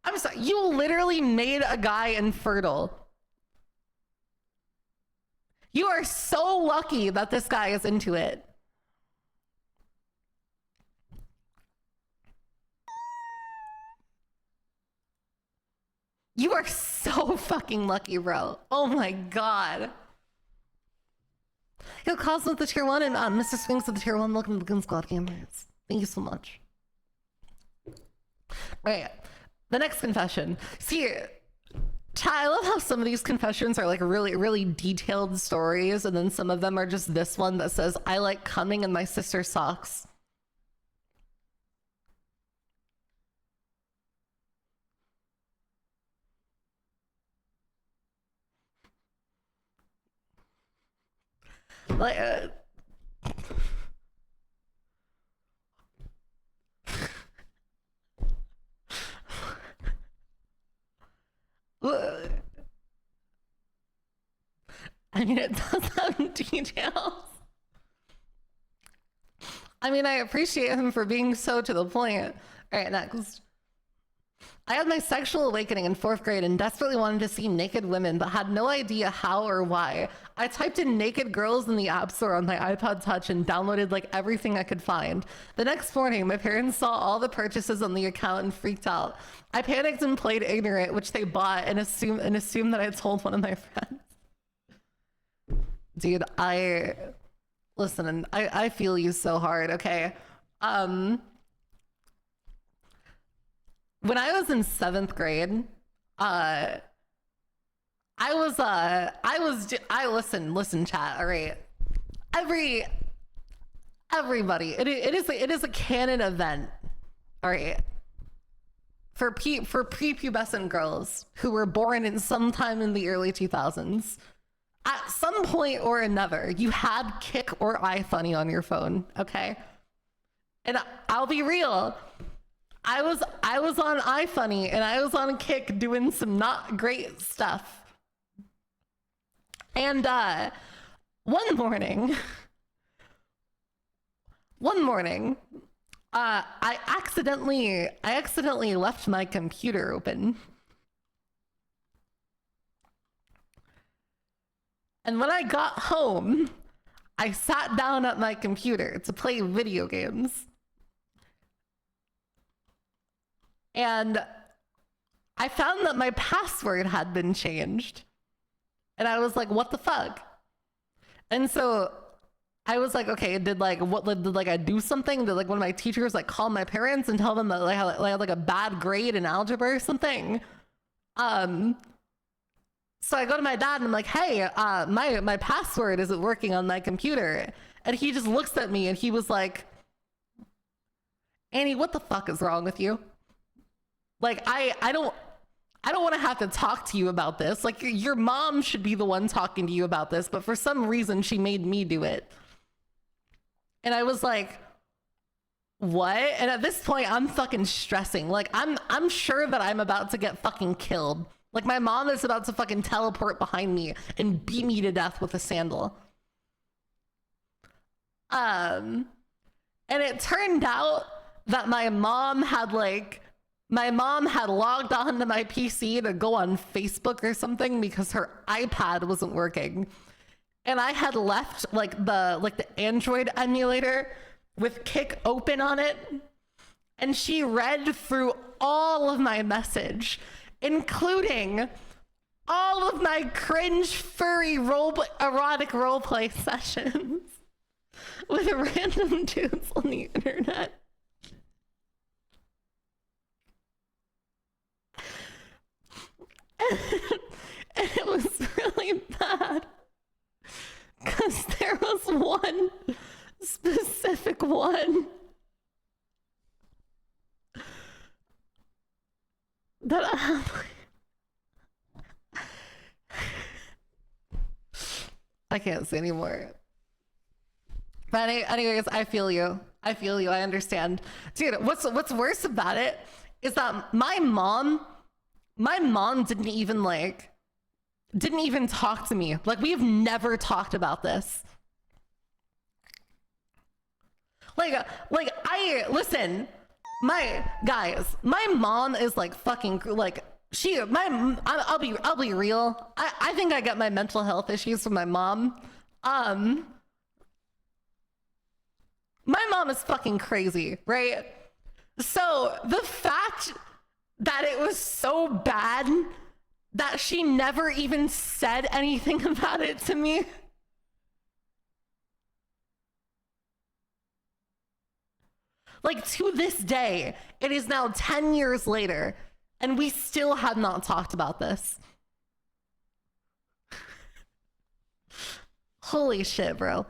I'm sorry, you literally made a guy infertile. You are so lucky that this guy is into it. You are so fucking lucky, bro. Oh my God. Yo, Cosmo with the tier 1 and Mr. Sphinx with the tier 1. Welcome to the Gun Squad gamers. Thank you so much. Right. The next confession. See, I love how some of these confessions are like really detailed stories, and then some of them are just this one that says, I like coming in my sister's socks. Like, I mean, it does have details. I mean, I appreciate him for being so to the point. All right, next. I had my sexual awakening in 4th grade and desperately wanted to see naked women, but had no idea how or why. I typed in naked girls in the App Store on my iPod Touch and downloaded like everything I could find. The next morning, my parents saw all the purchases on the account and freaked out. I panicked and played ignorant, which they bought, and assumed that I had told one of my friends. Dude, listen, I feel you so hard, okay? When I was in 7th grade, listen, chat, all right? Everybody, it is a canon event, all right? For prepubescent girls who were born in sometime in the early 2000s, at some point or another, you had Kik or iFunny on your phone, okay? And I'll be real. I was on iFunny and I was on Kick doing some not great stuff. And one morning, I accidentally left my computer open. And when I got home, I sat down at my computer to play video games. And I found that my password had been changed. And I was like, what the fuck? And so I was like, okay, did I do something? Did like one of my teachers like call my parents and tell them that I had like a bad grade in algebra or something? So I go to my dad and I'm like, hey, my password isn't working on my computer. And he just looks at me and he was like, Annie, what the fuck is wrong with you? Like, I don't want to have to talk to you about this. Like, your mom should be the one talking to you about this, but for some reason she made me do it. And I was like, what? And at this point I'm fucking stressing. Like, I'm sure that I'm about to get fucking killed. Like, my mom is about to fucking teleport behind me and beat me to death with a sandal. And it turned out that my mom had logged on to my PC to go on Facebook or something because her iPad wasn't working. And I had left like the Android emulator with Kick open on it. And she read through all of my message, including all of my cringe furry erotic roleplay sessions with random dudes on the internet. And it was really bad because there was one specific one that I can't say anymore. But anyways, I feel you. I understand. Dude, what's worse about it is that my mom didn't even talk to me. Like, we've never talked about this. Listen, my mom is like fucking like I'll be real. I think I get my mental health issues from my mom. My mom is fucking crazy, right? So the fact that it was so bad that she never even said anything about it to me. Like, to this day, it is now 10 years later, and we still have not talked about this. Holy shit, bro.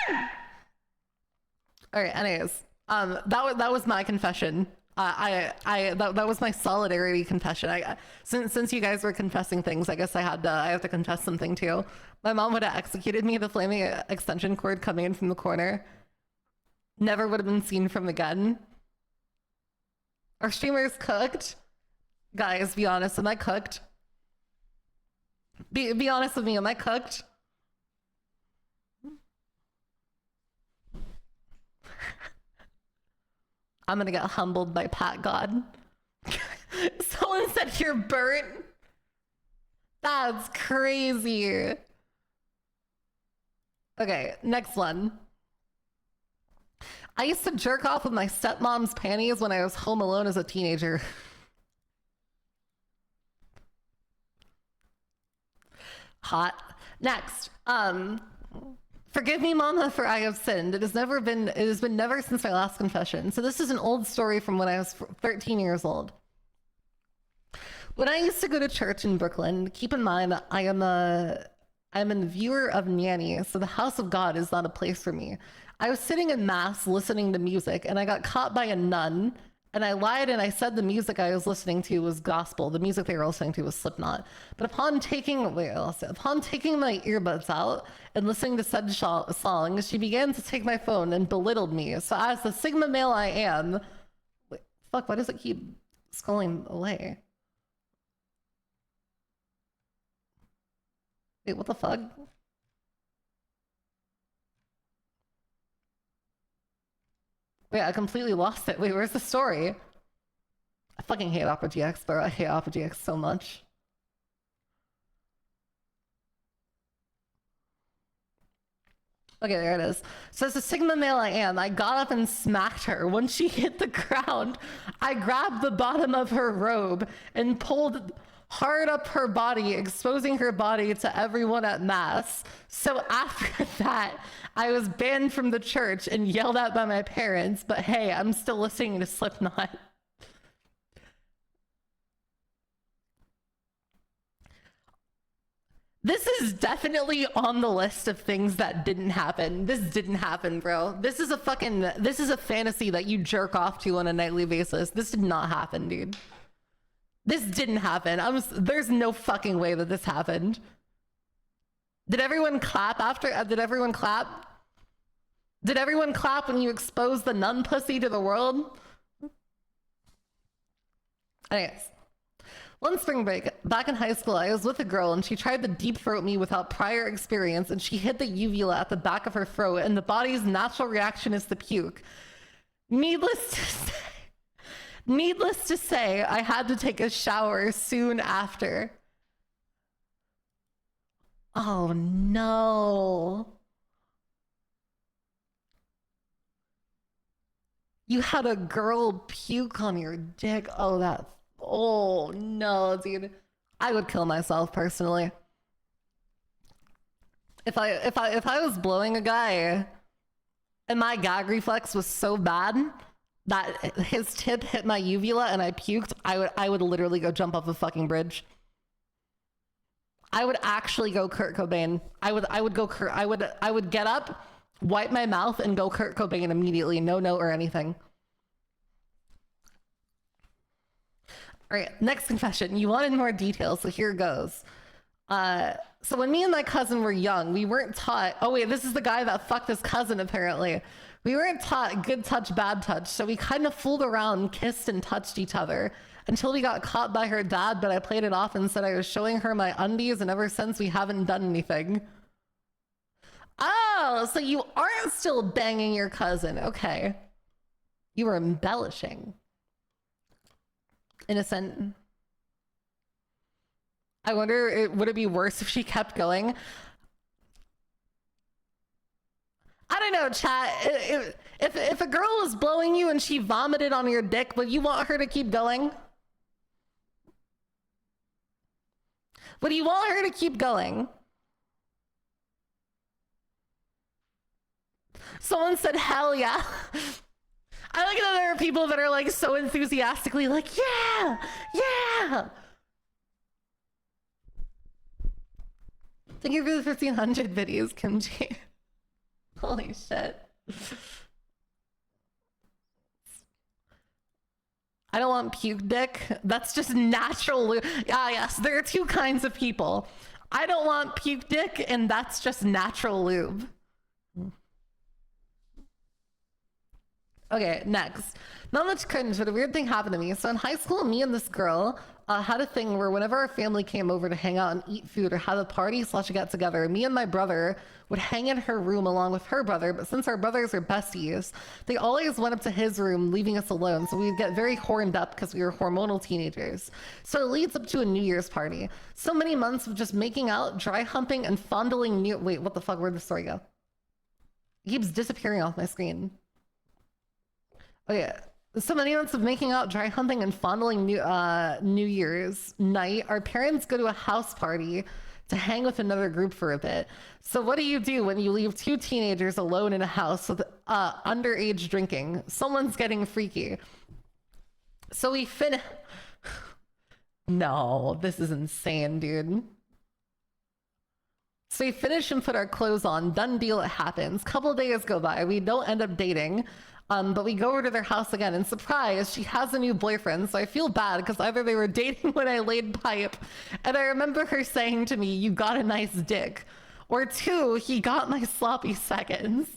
All right, anyways, that was my confession. That was my solidarity confession. Since you guys were confessing things, I guess I have to confess something too. My mom would have executed me. The flaming extension cord coming in from the corner never would have been seen from the gun. Our streamer's cooked. Guys, be honest. Am I cooked? Be honest with me. Am I cooked? I'm gonna get humbled by Pat God. Someone said you're burnt. That's crazy. Okay, next one. I used to jerk off with my stepmom's panties when I was home alone as a teenager. Hot. Next. Forgive me, Mama, for I have sinned. It has been never since my last confession. So this is an old story from when I was 13 years old. When I used to go to church in Brooklyn, keep in mind that I'm a viewer of Nyannie, so the house of God is not a place for me. I was sitting in mass listening to music, and I got caught by a nun, and I lied and I said the music I was listening to was gospel. The music they were listening to was Slipknot. But upon taking my earbuds out and listening to said songs, she began to take my phone and belittled me. So as the Sigma male I am, fuck? Why does it keep scrolling away? Wait, what the fuck? Wait, I completely lost it. Wait, where's the story? I fucking hate Opera GX, bro. I hate Opera GX so much. Okay, there it is. So as a Sigma male I am, I got up and smacked her. When she hit the ground, I grabbed the bottom of her robe and pulled hard up her body, exposing her body to everyone at mass. So after that, I was banned from the church and yelled at by my parents, but hey, I'm still listening to Slipknot. This is definitely on the list of things that didn't happen. This didn't happen, bro. This is a fantasy that you jerk off to on a nightly basis. This did not happen, dude. This didn't happen. There's no fucking way that this happened. Did everyone clap after? Did everyone clap? Did everyone clap when you exposed the nun pussy to the world? Anyways. One spring break, back in high school, I was with a girl and she tried to deep throat me without prior experience, and she hit the uvula at the back of her throat, and the body's natural reaction is to puke. Needless to say, I had to take a shower soon after. Oh no. You had a girl puke on your dick. Oh no, dude. I would kill myself personally. If I was blowing a guy and my gag reflex was so bad that his tip hit my uvula and I puked, I would literally go jump off a fucking bridge. I would actually go Kurt Cobain. I would get up, wipe my mouth, and go Kurt Cobain immediately. No note or anything. All right, next confession. You wanted more details, so here goes. So when me and my cousin were young, we weren't taught... Oh wait, this is the guy that fucked his cousin, apparently. We weren't taught good touch, bad touch, so we kind of fooled around, kissed, and touched each other until we got caught by her dad, but I played it off and said I was showing her my undies, and ever since we haven't done anything. Oh, so you aren't still banging your cousin. Okay. You were embellishing. Innocent. I wonder, would it be worse if she kept going? I don't know, chat. If a girl was blowing you and she vomited on your dick, would you want her to keep going? Would you want her to keep going? Someone said, hell yeah. I like that there are people that are like so enthusiastically like, yeah, yeah. Thank you for the 1,500 videos, Kimchi. Holy shit. I don't want puke dick. That's just natural lube. Ah, yes, there are two kinds of people. I don't want puke dick, and that's just natural lube. Okay, next. Not much cringe, but a weird thing happened to me. So in high school, me and this girl had a thing where whenever our family came over to hang out and eat food or have a party / get together, me and my brother would hang in her room along with her brother. But since our brothers are besties, they always went up to his room, leaving us alone. So we'd get very horned up because we were hormonal teenagers. So it leads up to a New Year's party. So many months of just making out, dry humping, and fondling new... Wait, what the fuck? Where'd the story go? It keeps disappearing off my screen. Oh yeah, so many months of making out, dry humping, and fondling New Year's night. Our parents go to a house party to hang with another group for a bit. So what do you do when you leave two teenagers alone in a house with underage drinking? Someone's getting freaky. So we No, this is insane, dude. So we finish and put our clothes on. Done deal, it happens. Couple days go by. We don't end up dating. But we go over to their house again, and surprise, she has a new boyfriend. So I feel bad because either they were dating when I laid pipe, and I remember her saying to me, "You got a nice dick," or two, "He got my sloppy seconds."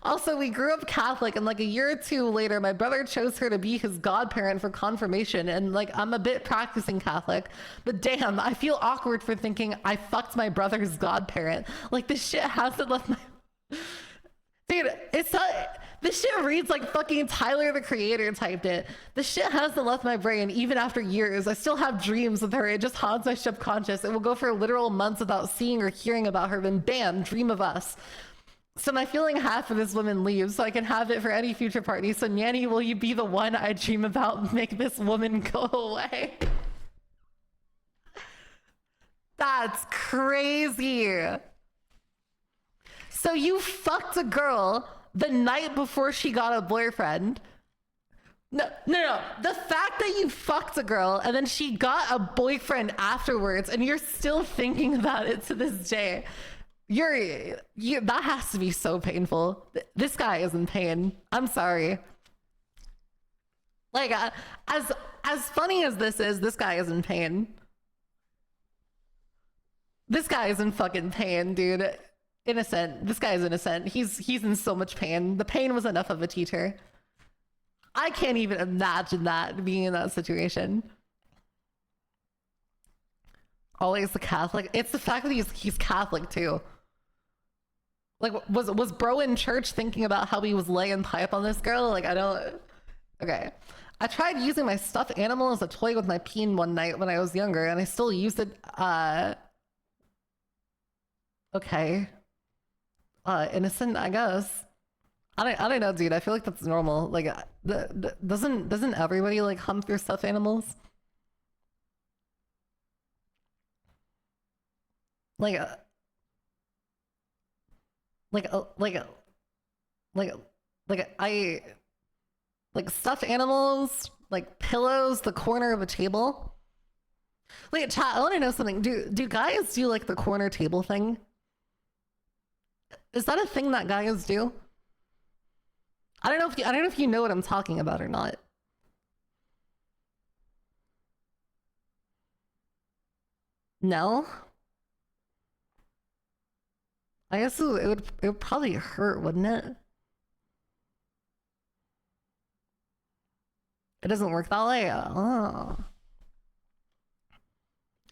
Also, we grew up Catholic, and like a year or two later, my brother chose her to be his godparent for confirmation. And like, I'm a bit practicing Catholic, but damn, I feel awkward for thinking I fucked my brother's godparent. Like, this shit hasn't left my... Dude, it's not... This shit reads like fucking Tyler the Creator typed it. This shit hasn't left my brain even after years. I still have dreams with her. It just haunts my subconscious. It will go for literal months without seeing or hearing about her. Then bam, dream of us. So my feeling half of this woman leaves so I can have it for any future party. So Nyannie, will you be the one I dream about? Make this woman go away. That's crazy. So you fucked a girl the night before she got a boyfriend. No. The fact that you fucked a girl and then she got a boyfriend afterwards and you're still thinking about it to this day. That has to be so painful. This guy is in pain. I'm sorry. Like, as funny as this is, this guy is in pain. This guy is in fucking pain, dude. Innocent. This guy is innocent. He's in so much pain. The pain was enough of a teacher. I can't even imagine that, being in that situation. Always the Catholic. It's the fact that he's Catholic too. Like, was bro in church thinking about how he was laying pipe on this girl? Like, I don't... Okay. I tried using my stuffed animal as a toy with my peen one night when I was younger, and I still used it. Okay. Innocent, I guess. I don't know, dude. I feel like that's normal. Like, doesn't everybody like hump their stuffed animals? Like stuffed animals, like pillows, the corner of a table. Wait, chat, I want to know something. Do guys do like the corner table thing? Is that a thing that guys do? I don't know if you know what I'm talking about or not. No? I guess it would probably hurt, wouldn't it? It doesn't work that way? Oh.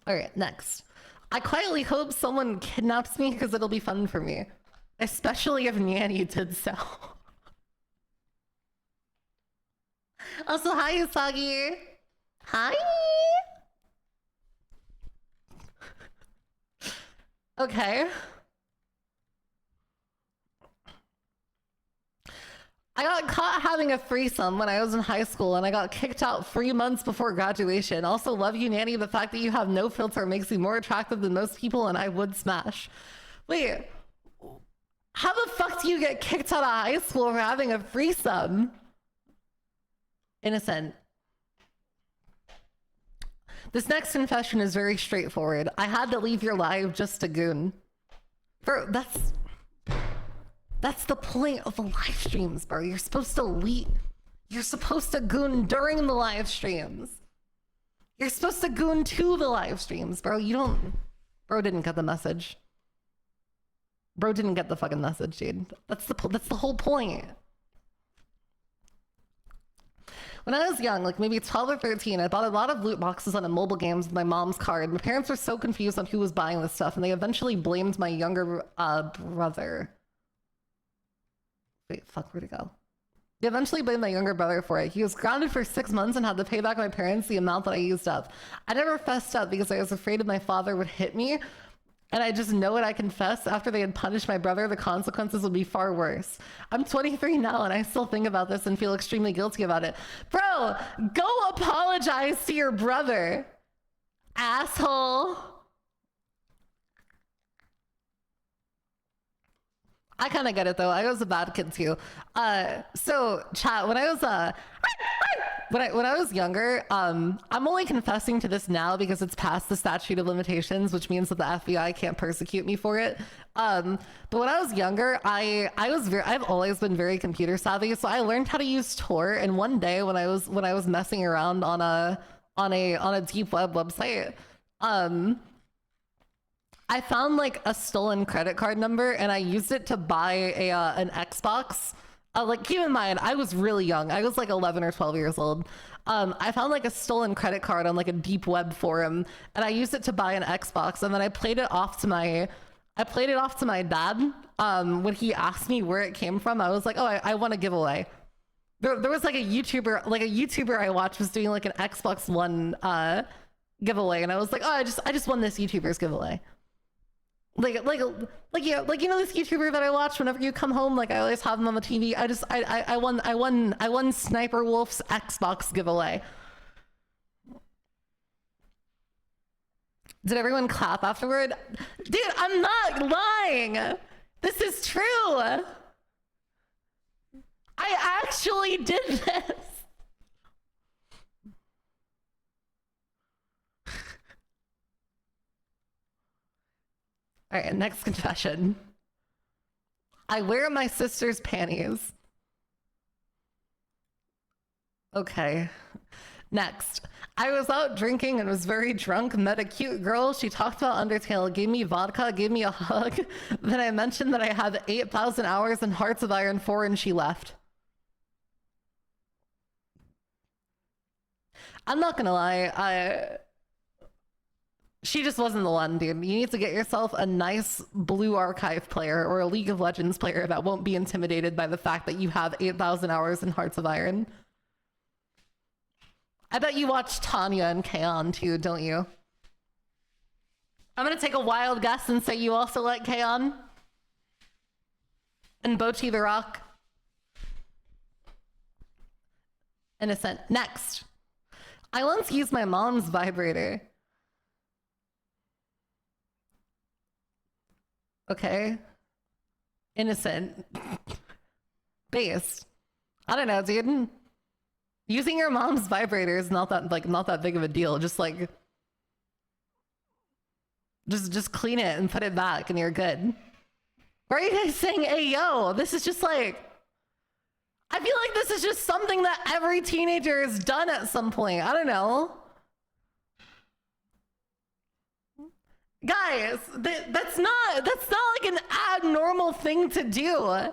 Alright, next. I quietly hope someone kidnaps me because it'll be fun for me. Especially if Nyannie did so. Also, hi, Usagi. Hi. Okay. I got caught having a threesome when I was in high school and I got kicked out 3 months before graduation. Also, love you, Nyannie. The fact that you have no filter makes you more attractive than most people and I would smash. Wait, how the fuck do you get kicked out of high school for having a threesome? Innocent. This next confession is very straightforward. I had to leave your live just to goon. Bro, that's the point of the live streams, bro. You're supposed to leave. You're supposed to goon during the live streams. You're supposed to goon to the live streams, bro. You don't... Bro didn't get the message. Bro didn't get the fucking message, dude. That's the whole point. When I was young, like maybe 12 or 13, I bought a lot of loot boxes on a mobile games with my mom's card. My parents were so confused on who was buying this stuff, and they eventually blamed my younger brother. Wait, fuck, where'd it go? They eventually blamed my younger brother for it. He was grounded for 6 months and had to pay back my parents the amount that I used up. I never fessed up because I was afraid of my father would hit me. And I just know it, I confess, after they had punished my brother, the consequences would be far worse. I'm 23 now and I still think about this and feel extremely guilty about it. Bro, go apologize to your brother, asshole. I kind of get it though. I was a bad kid too. So chat, when I was younger, I'm only confessing to this now because it's past the statute of limitations, which means that the FBI can't persecute me for it. But when I was younger, I've always been very computer savvy, so I learned how to use Tor. And one day when I was messing around on a deep web website, I I found like a stolen credit card number and I used it to buy an Xbox. Like, keep in mind, I was really young. I was like 11 or 12 years old. I found like a stolen credit card on like a deep web forum, and I used it to buy an Xbox. And then I played it off to my dad. When he asked me where it came from, I was like, oh, I want a giveaway. There was like a YouTuber I watched was doing like an Xbox One giveaway, and I was like, oh, I just won this YouTuber's giveaway. Like you know this YouTuber that I watch whenever you come home, like I always have them on the TV. I won Sniper Wolf's Xbox giveaway. Did everyone clap afterward? Dude, I'm not lying. This is true. I actually did this. All right, next confession. I wear my sister's panties. Okay. Next. I was out drinking and was very drunk, met a cute girl. She talked about Undertale, gave me vodka, gave me a hug. Then I mentioned that I had 8,000 hours in Hearts of Iron 4 and she left. I'm not gonna lie, she just wasn't the one, dude. You need to get yourself a nice blue archive player or a League of Legends player that won't be intimidated by the fact that you have 8,000 hours in Hearts of Iron. I bet you watch Tanya and Kaon too, don't you? I'm gonna take a wild guess and say you also like Kaon? And Bochi the Rock? Innocent. Next. I once used my mom's vibrator. Okay. Innocent. Based. I don't know, dude. Using your mom's vibrator is not that big of a deal. Just clean it and put it back and you're good. Why are you guys saying, hey, yo? This is just like, I feel like this is just something that every teenager has done at some point. I don't know. Guys, that's not like an abnormal thing to do.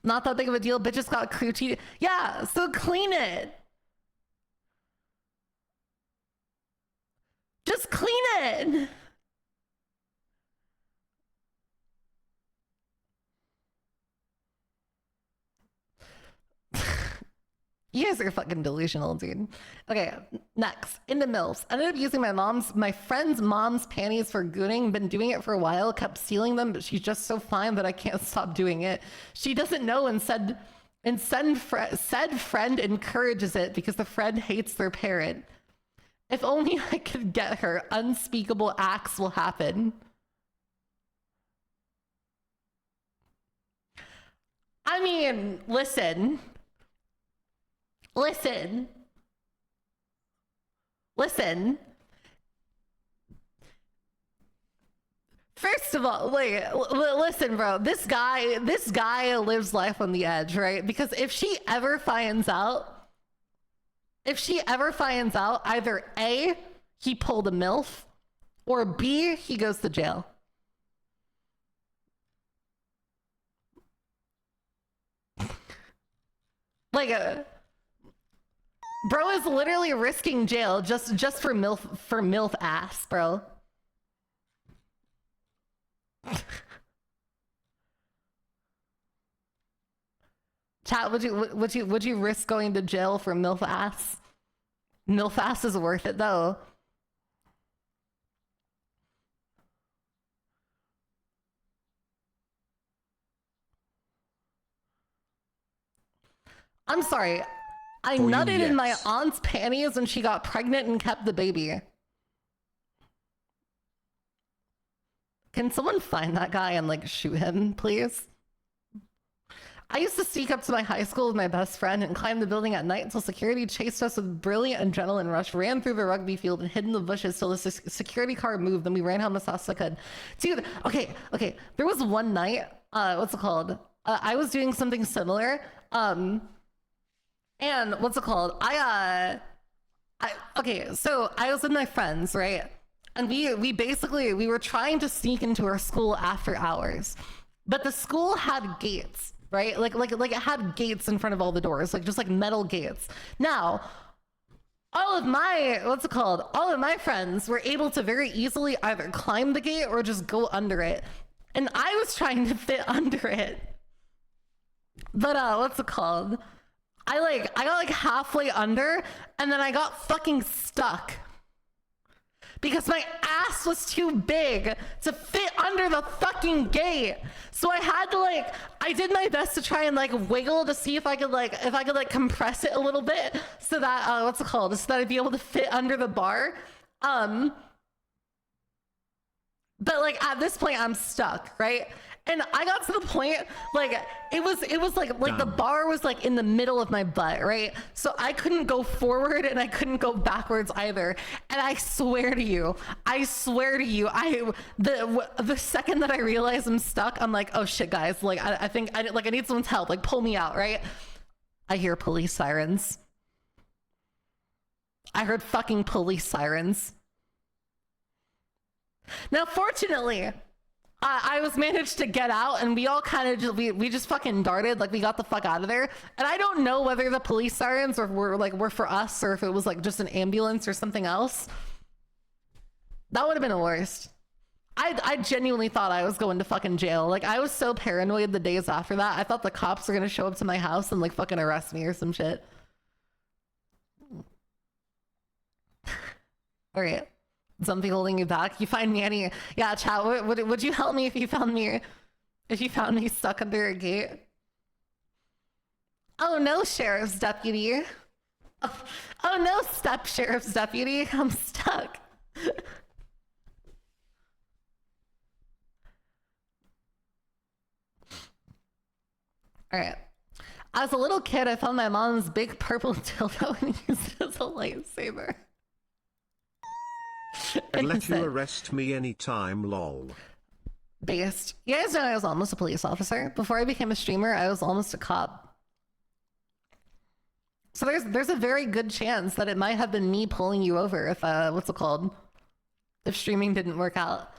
Not that big of a deal. Bitches got coochie. Yeah, so clean it. Just clean it. You guys are fucking delusional, dude. Okay, next. Into MILFs. Ended up using my friend's mom's panties for gooning. Been doing it for a while. Kept stealing them, but she's just so fine that I can't stop doing it. She doesn't know and said friend encourages it because the friend hates their parent. If only I could get her. Unspeakable acts will happen. I mean, listen. First of all, listen, bro. This guy lives life on the edge, right? Because if she ever finds out, either A, he pulled a MILF, or B, he goes to jail. Bro is literally risking jail just for MILF ass, bro. Chat, would you risk going to jail for MILF ass? MILF ass is worth it though. I'm sorry. I nutted in my aunt's panties when she got pregnant and kept the baby. Can someone find that guy and shoot him, please? I used to sneak up to my high school with my best friend and climb the building at night until security chased us with brilliant adrenaline rush, ran through the rugby field and hid in the bushes till the security car moved, then we ran home as fast as I could. Dude, okay. There was one night, what's it called? I was doing something similar. And what's it called? Okay, so I was with my friends, right? And we were trying to sneak into our school after hours, but the school had gates, right? Like it had gates in front of all the doors, like just like metal gates. Now, all of my friends were able to very easily either climb the gate or just go under it. And I was trying to fit under it. But I got like halfway under and then I got fucking stuck. Because my ass was too big to fit under the fucking gate. So I had to I did my best to try and wiggle to see if I could compress it a little bit so that, so that I'd be able to fit under the bar. But at this point I'm stuck, right? And I got to the point, it was the bar was in the middle of my butt, right? So I couldn't go forward and I couldn't go backwards either. And I swear to you, the second that I realized I'm stuck, I'm like, oh shit, guys, I think I need someone's help, pull me out, right? I hear police sirens. I heard fucking police sirens. Now, fortunately, I was managed to get out and we all kind of we just fucking darted, we got the fuck out of there. And I don't know whether the police sirens were for us or if it was just an ambulance or something else. That would have been the worst. I genuinely thought I was going to fucking jail. I was so paranoid the days after that. I thought the cops were gonna show up to my house and fucking arrest me or some shit. All right. Something holding you back. You find Nyannie. Yeah, chat. Would you help me if you found me stuck under a gate? Oh no, sheriff's deputy. Oh no, sheriff's deputy. I'm stuck. All right. As a little kid, I found my mom's big purple dildo and used it as a lightsaber. I'd let you arrest me anytime, lol. Based. You guys know I was almost a police officer. Before I became a streamer, I was almost a cop. So there's a very good chance that it might have been me pulling you over if if streaming didn't work out.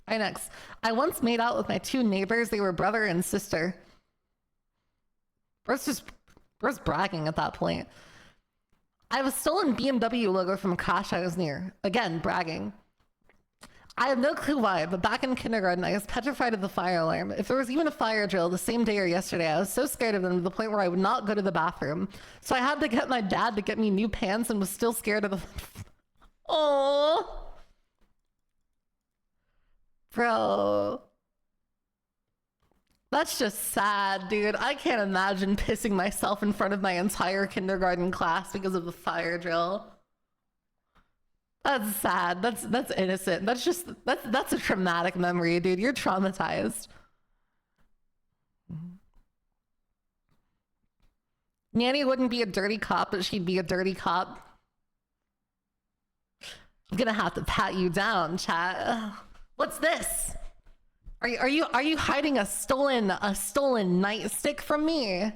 All right, next. I once made out with my two neighbors. They were brother and sister. Where's bragging at that point? I have a stolen BMW logo from a crash I was near. Again, bragging. I have no clue why, but back in kindergarten, I was petrified of the fire alarm. If there was even a fire drill the same day or yesterday, I was so scared of them to the point where I would not go to the bathroom. So I had to get my dad to get me new pants and was still scared of the... Oh, bro. That's just sad, dude. I can't imagine pissing myself in front of my entire kindergarten class because of the fire drill. That's sad. That's innocent. That's a traumatic memory, dude. You're traumatized. Nyannie wouldn't be a dirty cop, but she'd be a dirty cop. I'm gonna have to pat you down, chat. Ugh. What's this? Are you hiding a stolen nightstick from me?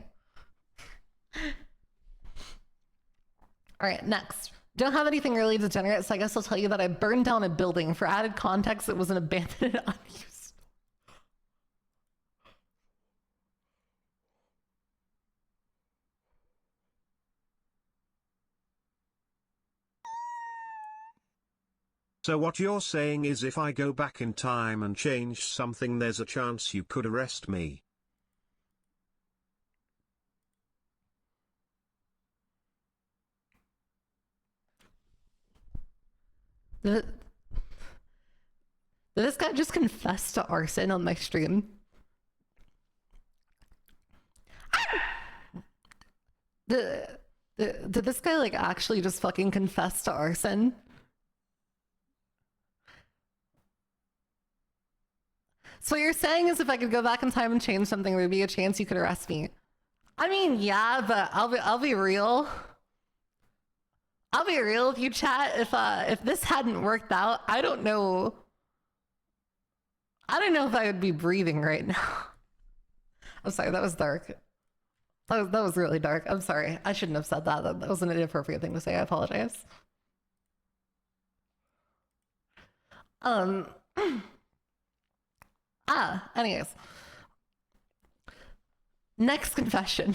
All right, next. Don't have anything really degenerate, so I guess I'll tell you that I burned down a building. For added context, it was an abandoned and unused. So what you're saying is if I go back in time and change something, there's a chance you could arrest me. Did this guy just confess to arson on my stream? Did this guy actually just fucking confess to arson? So what you're saying is if I could go back in time and change something, there'd be a chance you could arrest me. I mean, yeah, but I'll be real. I'll be real with you, chat. If this hadn't worked out, I don't know if I would be breathing right now. I'm sorry, that was dark. That was really dark. I'm sorry. I shouldn't have said that. That was an inappropriate thing to say. I apologize. Um, anyways. Next confession.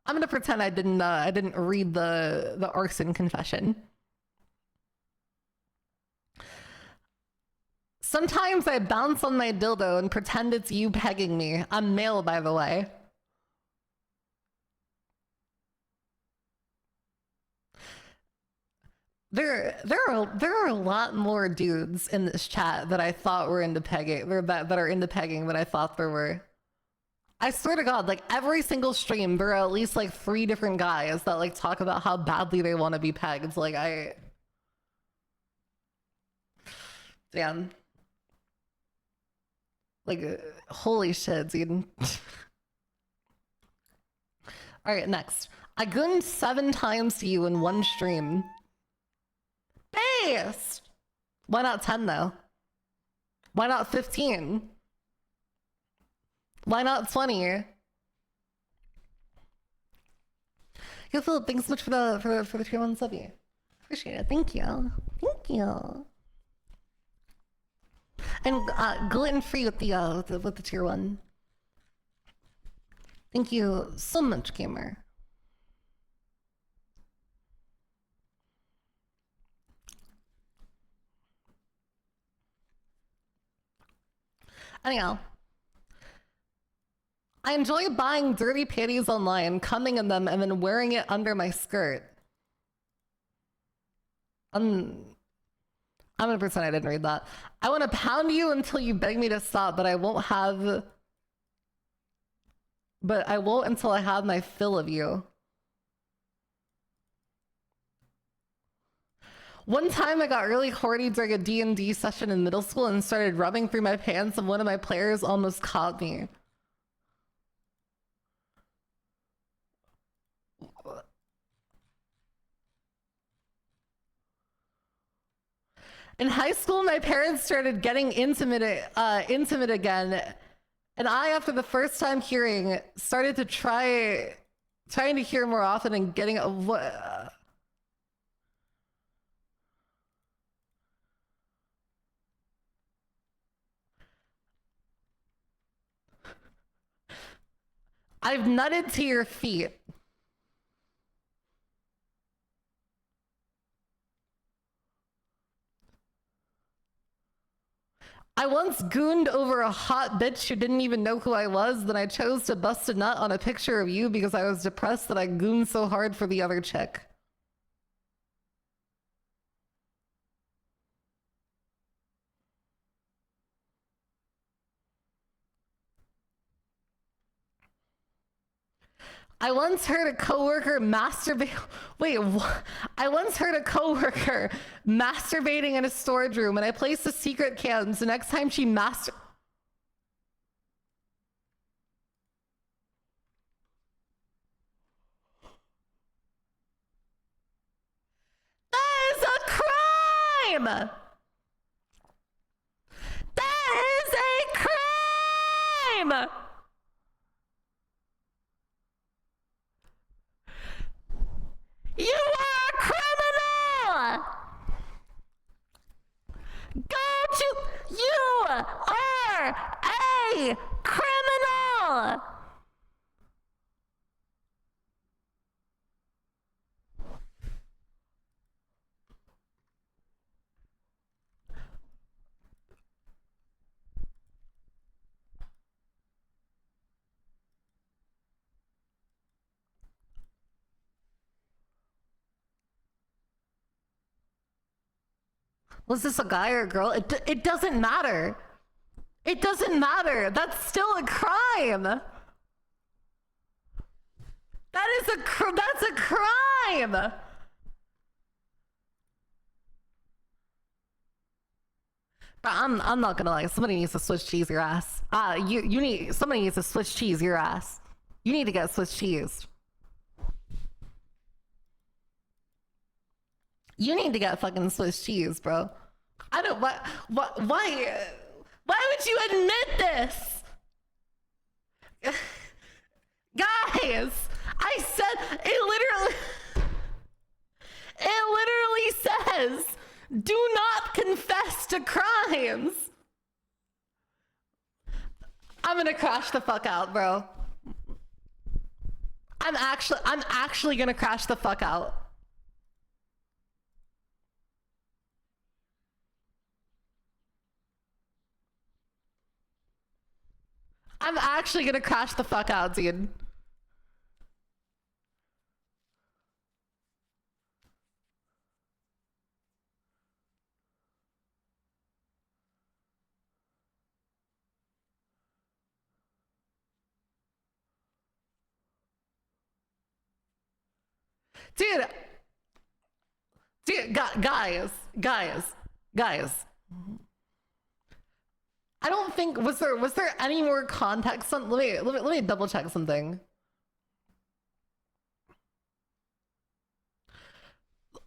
I'm gonna pretend I didn't read the arson confession. Sometimes I bounce on my dildo and pretend it's you pegging me. I'm male, by the way. There are a lot more dudes in this chat that I thought were into pegging, or that are into pegging than I thought there were. I swear to God, like every single stream, there are at least like 3 different guys that like talk about how badly they want to be pegged. Like damn. Like, holy shit, dude. All right, next. I gooned 7 times to you in one stream. Based. Why not 10 though? Why not 15? Why not 20? Yo, Philip, thanks so much for the 3-1 subby. Appreciate it. Thank you. Thank you. And gluten free with the tier 1. Thank you so much, gamer. Anyhow, I enjoy buying dirty panties online, coming in them, and then wearing it under my skirt. I'm gonna pretend I didn't read that. I want to pound you until you beg me to stop, but I won't until I have my fill of you. One time I got really horny during a D&D session in middle school and started rubbing through my pants, and one of my players almost caught me. In high school, my parents started getting intimate again, and I, after the first time hearing, started to trying to hear more often and getting I've nutted to your feet. I once gooned over a hot bitch who didn't even know who I was, then I chose to bust a nut on a picture of you because I was depressed that I gooned so hard for the other chick. I once heard a coworker masturbate. Wait, what? I once heard a coworker masturbating in a storage room, and I placed a secret cam. So next time she That is a crime. That is a crime. You are a criminal! You are a criminal! Was this a guy or a girl? It doesn't matter. It doesn't matter. That's still a crime. That's a crime. But I'm not gonna lie. Somebody needs to Swiss cheese your ass. Somebody needs to Swiss cheese your ass. You need to get Swiss cheese. You need to get fucking Swiss cheese, bro. I don't. Why would you admit this? Guys, I said it literally says, do not confess James. I'm gonna crash the fuck out, bro. I'm actually gonna crash the fuck out. I'm actually gonna crash the fuck out, dude. Dude, guys. I don't think was there any more context on let me double check something.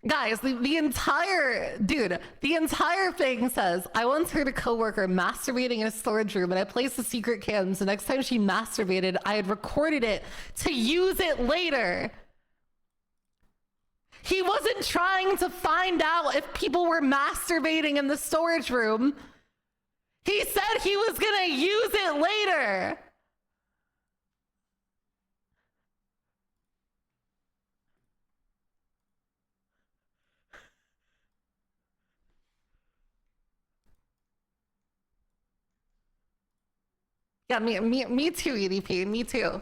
Guys, the entire thing says, I once heard a coworker masturbating in a storage room and I placed the secret cams. The next time she masturbated, I had recorded it to use it later. He wasn't trying to find out if people were masturbating in the storage room. He said he was gonna use it later. Yeah, me too, EDP, me too.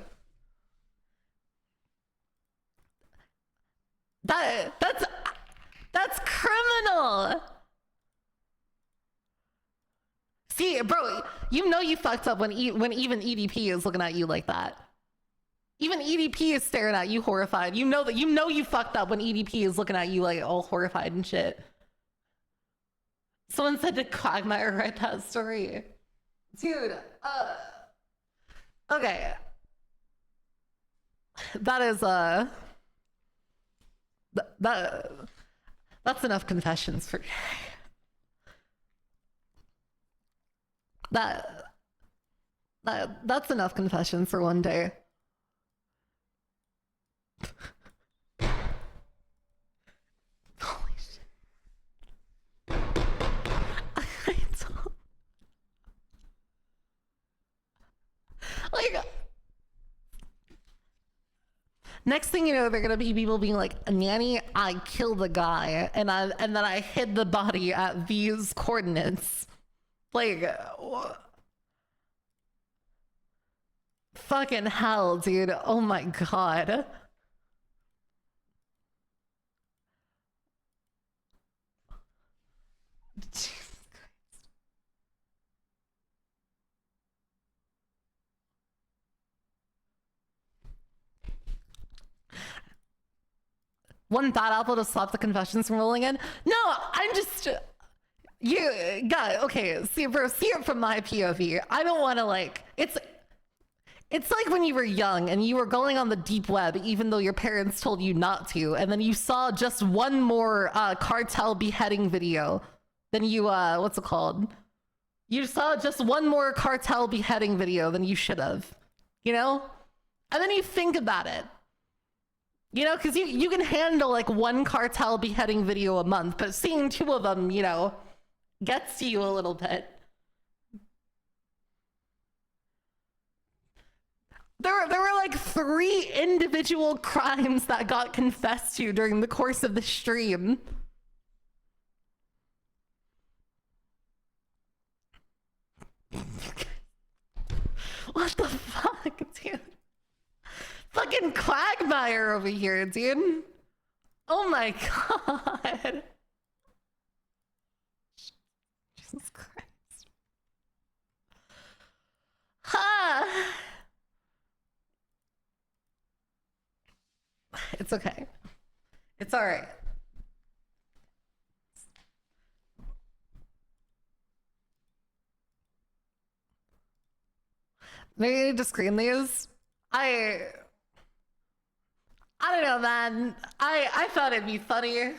That's criminal. See, bro, you know you fucked up when even EDP is looking at you like that. Even EDP is staring at you horrified. You know you fucked up when EDP is looking at you like all horrified and shit. Someone said to Quagmire write that story. Dude, okay. That is that's enough confessions for that's enough confessions for one day. Holy shit. Like, next thing you know, they're gonna be people being like, Nyannie, I killed the guy and then I hid the body at these coordinates. Like, fucking hell, dude. Oh my god. Jesus Christ. Want that apple to stop the confessions from rolling in? No, I'm just... You got okay. See, bro, see it from my POV. I don't want to like. It's like when you were young and you were going on the deep web, even though your parents told you not to, and then you saw just one more cartel beheading video. Then you what's it called? You saw just one more cartel beheading video than you should have. You know, and then you think about it. You know, because you can handle like one cartel beheading video a month, but seeing two of them, you know, gets to you a little bit. There were like 3 individual crimes that got confessed to during the course of the stream. What the fuck, dude? Fucking Quagmire over here, dude. Oh my god. Jesus Christ. Ha! It's okay. It's all right. Maybe I need to screen these. I don't know, man. I thought it'd be funny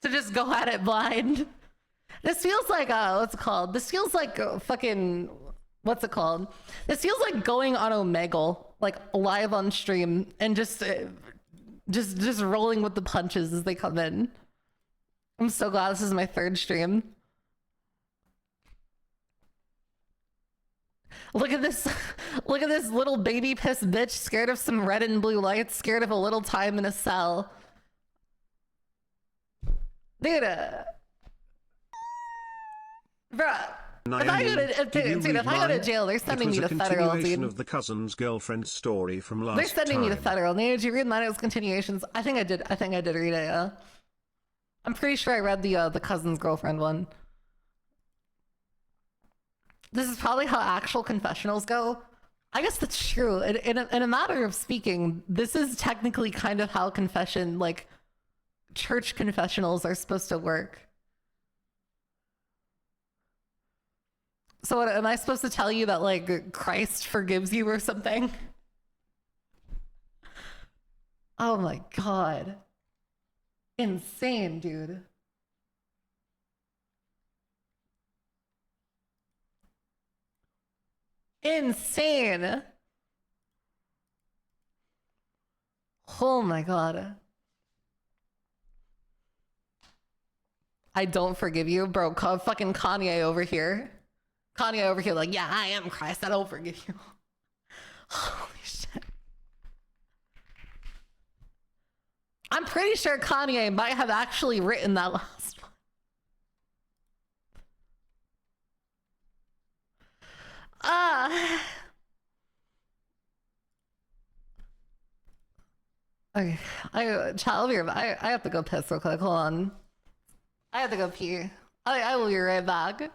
to just go at it blind. This feels like what's it called? This feels like fucking what's it called? This feels like going on Omegle, like live on stream and just rolling with the punches as they come in. I'm so glad this is my 3rd stream. Look at this. Look at this little baby piss bitch scared of some red and blue lights, scared of a little time in a cell. Dude, bruh. If I go to jail, they're sending me to federal, dude. Of the cousin's girlfriend story from last They're sending me to time. federal. Did you read mine? It was continuations. I think I did read it, yeah. I'm pretty sure I read the cousin's girlfriend one. This is probably how actual confessionals go. I guess that's true. In a matter of speaking, this is technically kind of how confession, like, church confessionals are supposed to work. So what, am I supposed to tell you that, like, Christ forgives you or something? Oh my God. Insane, dude. Insane. Oh my God. I don't forgive you, bro. Fucking Kanye over here. Kanye over here like, yeah, I am Christ. I don't forgive you. Holy shit. I'm pretty sure Kanye might have actually written that last one. Okay, I have to go piss real quick. Hold on. I have to go pee. I will be right back.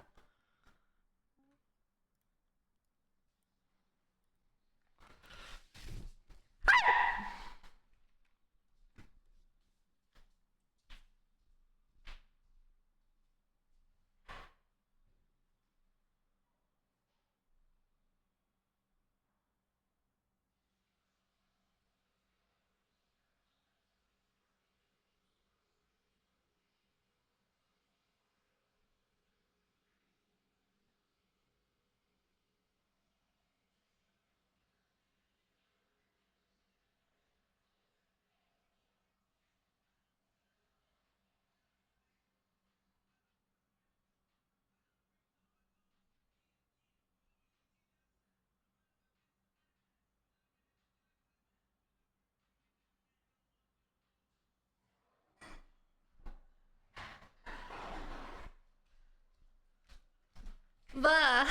Bah.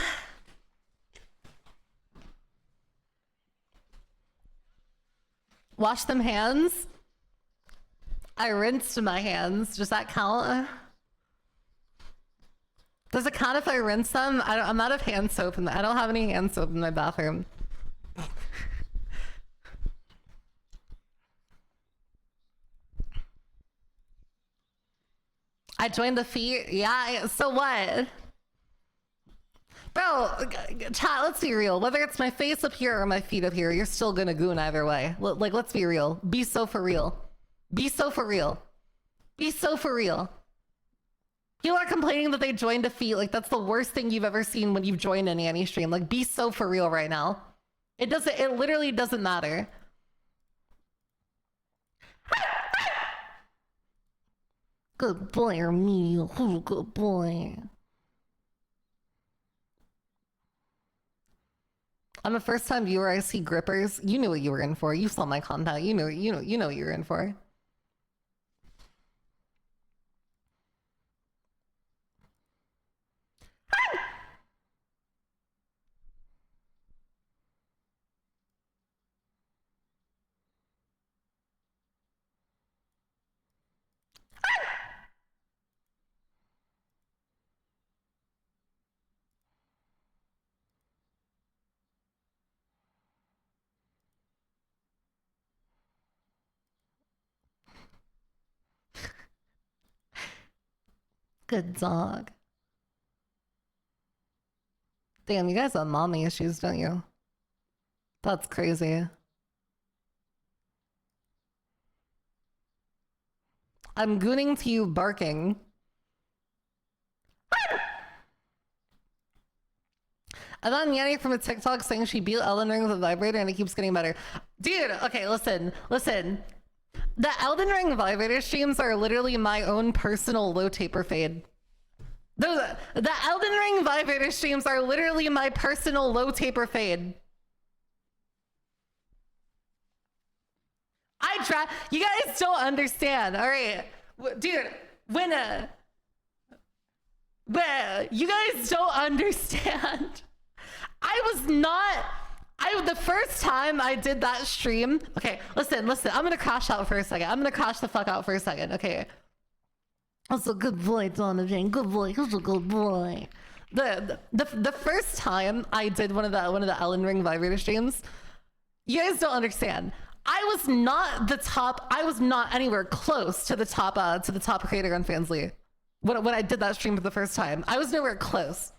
Wash them hands. I rinsed my hands. Does that count? Does it count if I rinse them? I'm out of hand soap I don't have any hand soap in my bathroom. I joined the feet. Yeah, so what? Bro, chat, let's be real. Whether it's my face up here or my feet up here, you're still gonna goon either way. Like, let's be real. Be so for real. Be so for real. Be so for real. People are complaining that they joined a feet. Like, that's the worst thing you've ever seen when you've joined a Nyannie stream. Like, be so for real right now. It literally doesn't matter. Good boy, or me. Oh, good boy. I'm a first-time viewer. I see grippers. You knew what you were in for. You saw my content. You know what you were in for. Good dog. Damn, you guys have mommy issues, don't you? That's crazy. I'm gooning to you barking. I got Nyannie from a TikTok saying she beat Elden Ring with a vibrator and it keeps getting better. Dude, okay, listen. The Elden Ring vibrator streams are literally my own personal low taper fade. The Elden Ring vibrator streams are literally my personal low taper fade. You guys don't understand. All right, dude, when you guys don't understand. The first time I did that stream, okay, listen, I'm gonna crash out for a second. I'm gonna crash the fuck out for a second, okay? That's a good boy, Donovan. Good boy. Who's a good boy? The first time I did one of the Elden Ring vibrator streams, you guys don't understand. I was not anywhere close to the top creator on Fansly. When I did that stream for the first time, I was nowhere close.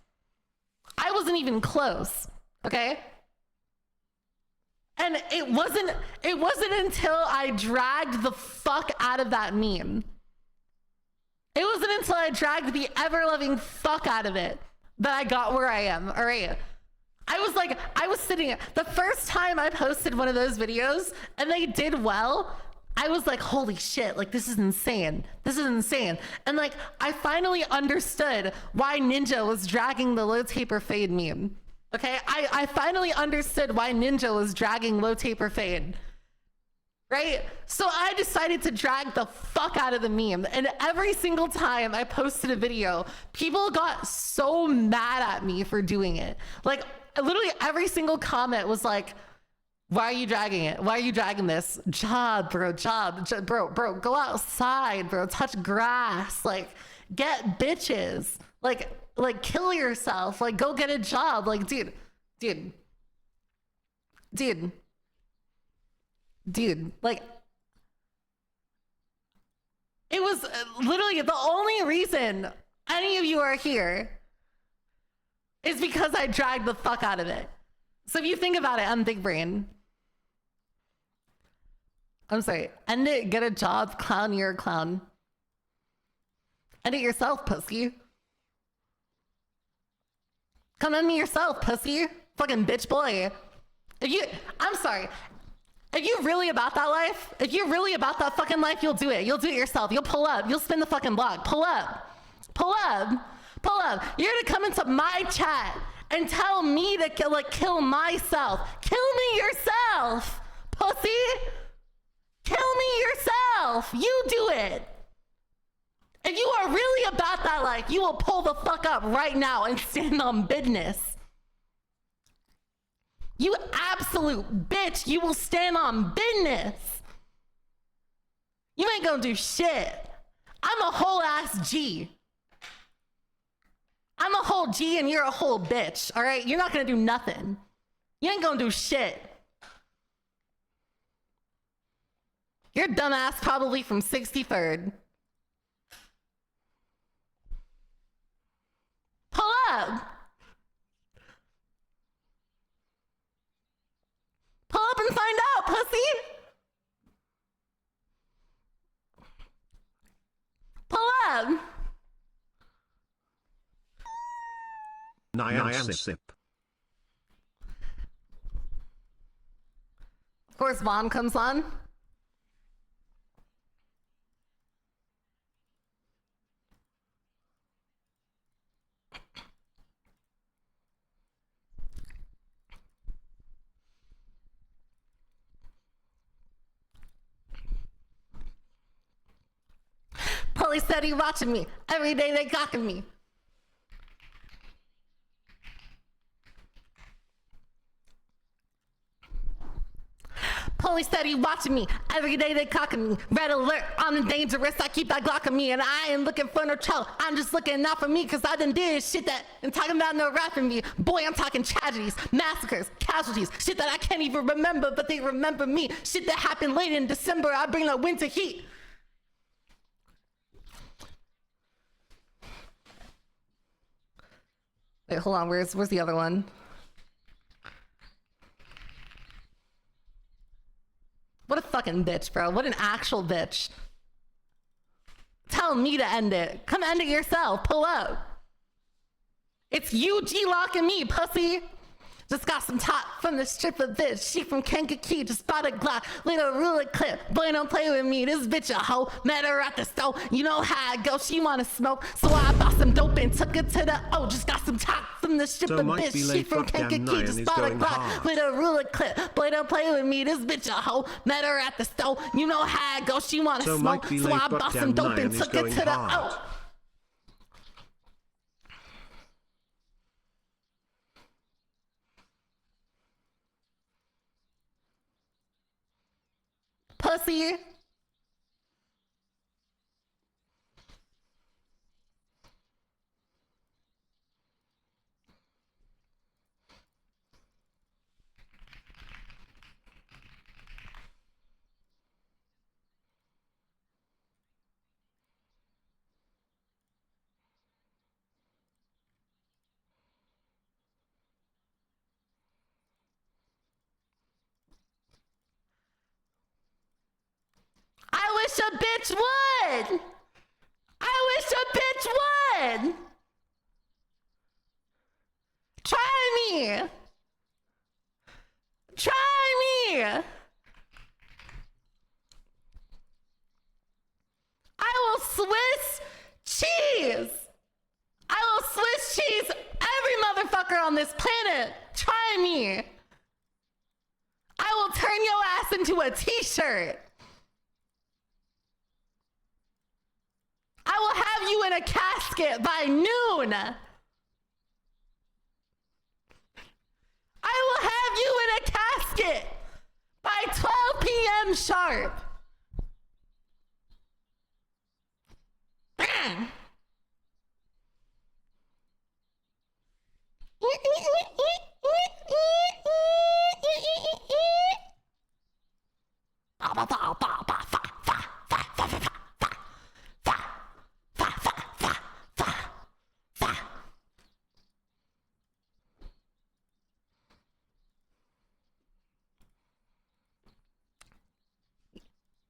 I wasn't even close, okay? And it wasn't until I dragged the fuck out of that meme. It wasn't until I dragged the ever-loving fuck out of it that I got where I am, all right? I was sitting, the first time I posted one of those videos and they did well, I was like, holy shit, like this is insane. This is insane. And like, I finally understood why Ninja was dragging the low taper fade meme. Okay, I finally understood why Ninja was dragging low taper fade. Right? So I decided to drag the fuck out of the meme. And every single time I posted a video, people got so mad at me for doing it. Like literally every single comment was like, why are you dragging it? Why are you dragging this? Job, bro, bro, go outside, bro, touch grass, like get bitches, like kill yourself, like go get a job, like dude, like it was literally the only reason any of you are here is because I dragged the fuck out of it. So if you think about it, I'm big brain. I'm sorry, end it, get a job, clown, you're a clown. End it yourself, pussy. Come end me yourself, pussy. Fucking bitch boy. I'm sorry. If you're really about that life, if you're really about that fucking life, you'll do it. You'll do it yourself. You'll pull up. You'll spin the fucking block. Pull up. Pull up. Pull up. You're gonna come into my chat and tell me to kill myself. Kill me yourself, pussy. Kill me yourself. You do it. If you are really about that life, you will pull the fuck up right now and stand on business. You absolute bitch, you will stand on business. You ain't gonna do shit. I'm a whole ass G. I'm a whole G and you're a whole bitch, all right? You're not gonna do nothing. You ain't gonna do shit. You're dumbass probably from 63rd. Pull up. Pull up and find out, pussy. Pull up. Nyannie sip. Of course, Vaughn comes on. Police steady watching me. Every day they cocking me. Police steady watching me. Every day they cocking me. Red alert, I'm dangerous. I keep that Glock on me, and I ain't looking for no trouble. I'm just looking out for me, cause I done did shit that and talking about no rapping me. Boy, I'm talking tragedies, massacres, casualties, shit that I can't even remember, but they remember me. Shit that happened late in December. I bring the winter heat. Wait, hold on. Where's the other one? What a fucking bitch, bro. What an actual bitch. Tell me to end it. Come end it yourself. Pull up. It's you, G-Lock, and me, pussy. Just got some top from the stripper bitch. She from Kankakee, just bought a Glock. Little ruler clip. Boy, don't play with me. This bitch a hoe. Met her at the store. You know how I go. She wanna smoke. So I bought some dope and took her to the O. Just got some top from the stripper bitch. She from Kankakee, just bought a Glock. Little ruler clip. Boy, don't play with me. This bitch a hoe. Met her at the store. You know how I go. She wanna smoke. So I bought some dope and took her to the O. Pussy. I wish a bitch would. I wish a bitch would. Try me. Try me. I will Swiss cheese. I will Swiss cheese every motherfucker on this planet. Try me. I will turn your ass into a t-shirt. I will have you in a casket by noon. I will have you in a casket by 12 p.m. sharp.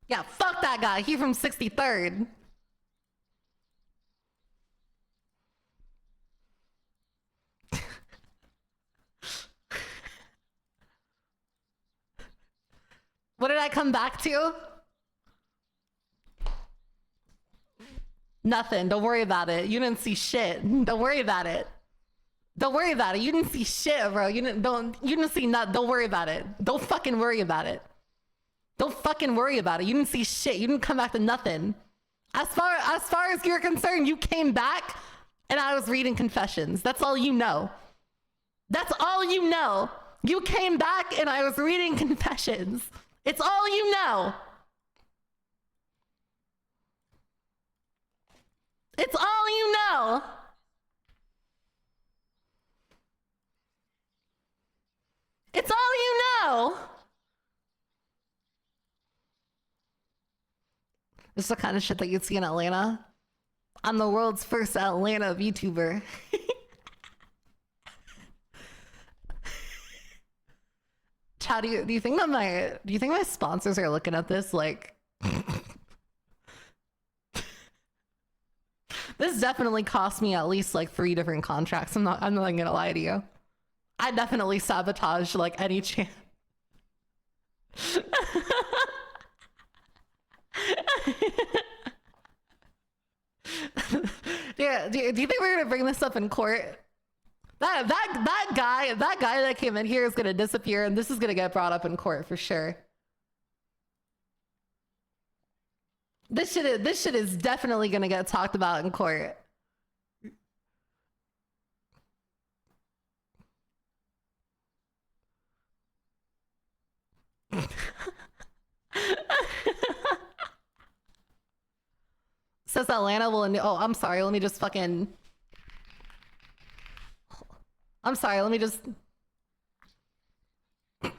Yeah, fuck that guy. He from 63rd. What did I come back to? Nothing. Don't worry about it. You didn't see shit. Don't worry about it. Don't worry about it. You didn't see shit, bro. You didn't see nothing. Don't worry about it. Don't fucking worry about it. Don't fucking worry about it. You didn't see shit. You didn't come back to nothing. As far as you're concerned, you came back and I was reading confessions. That's all you know. That's all you know. You came back and I was reading confessions. It's all you know. It's all you know. It's all you know. This is the kind of shit that you'd see in Atlanta. I'm the world's first Atlanta Vtuber. Chad, do you think that my sponsors are looking at this like this definitely cost me at least like 3 different contracts. I'm not gonna lie to you. I definitely sabotaged like any chance. Yeah, do you think we're gonna bring this up in court? That guy that came in here is gonna disappear, and this is gonna get brought up in court for sure. This shit is definitely gonna get talked about in court. Says Atlanta will. Oh, I'm sorry. Let me just fucking. I'm sorry. Let me just. Let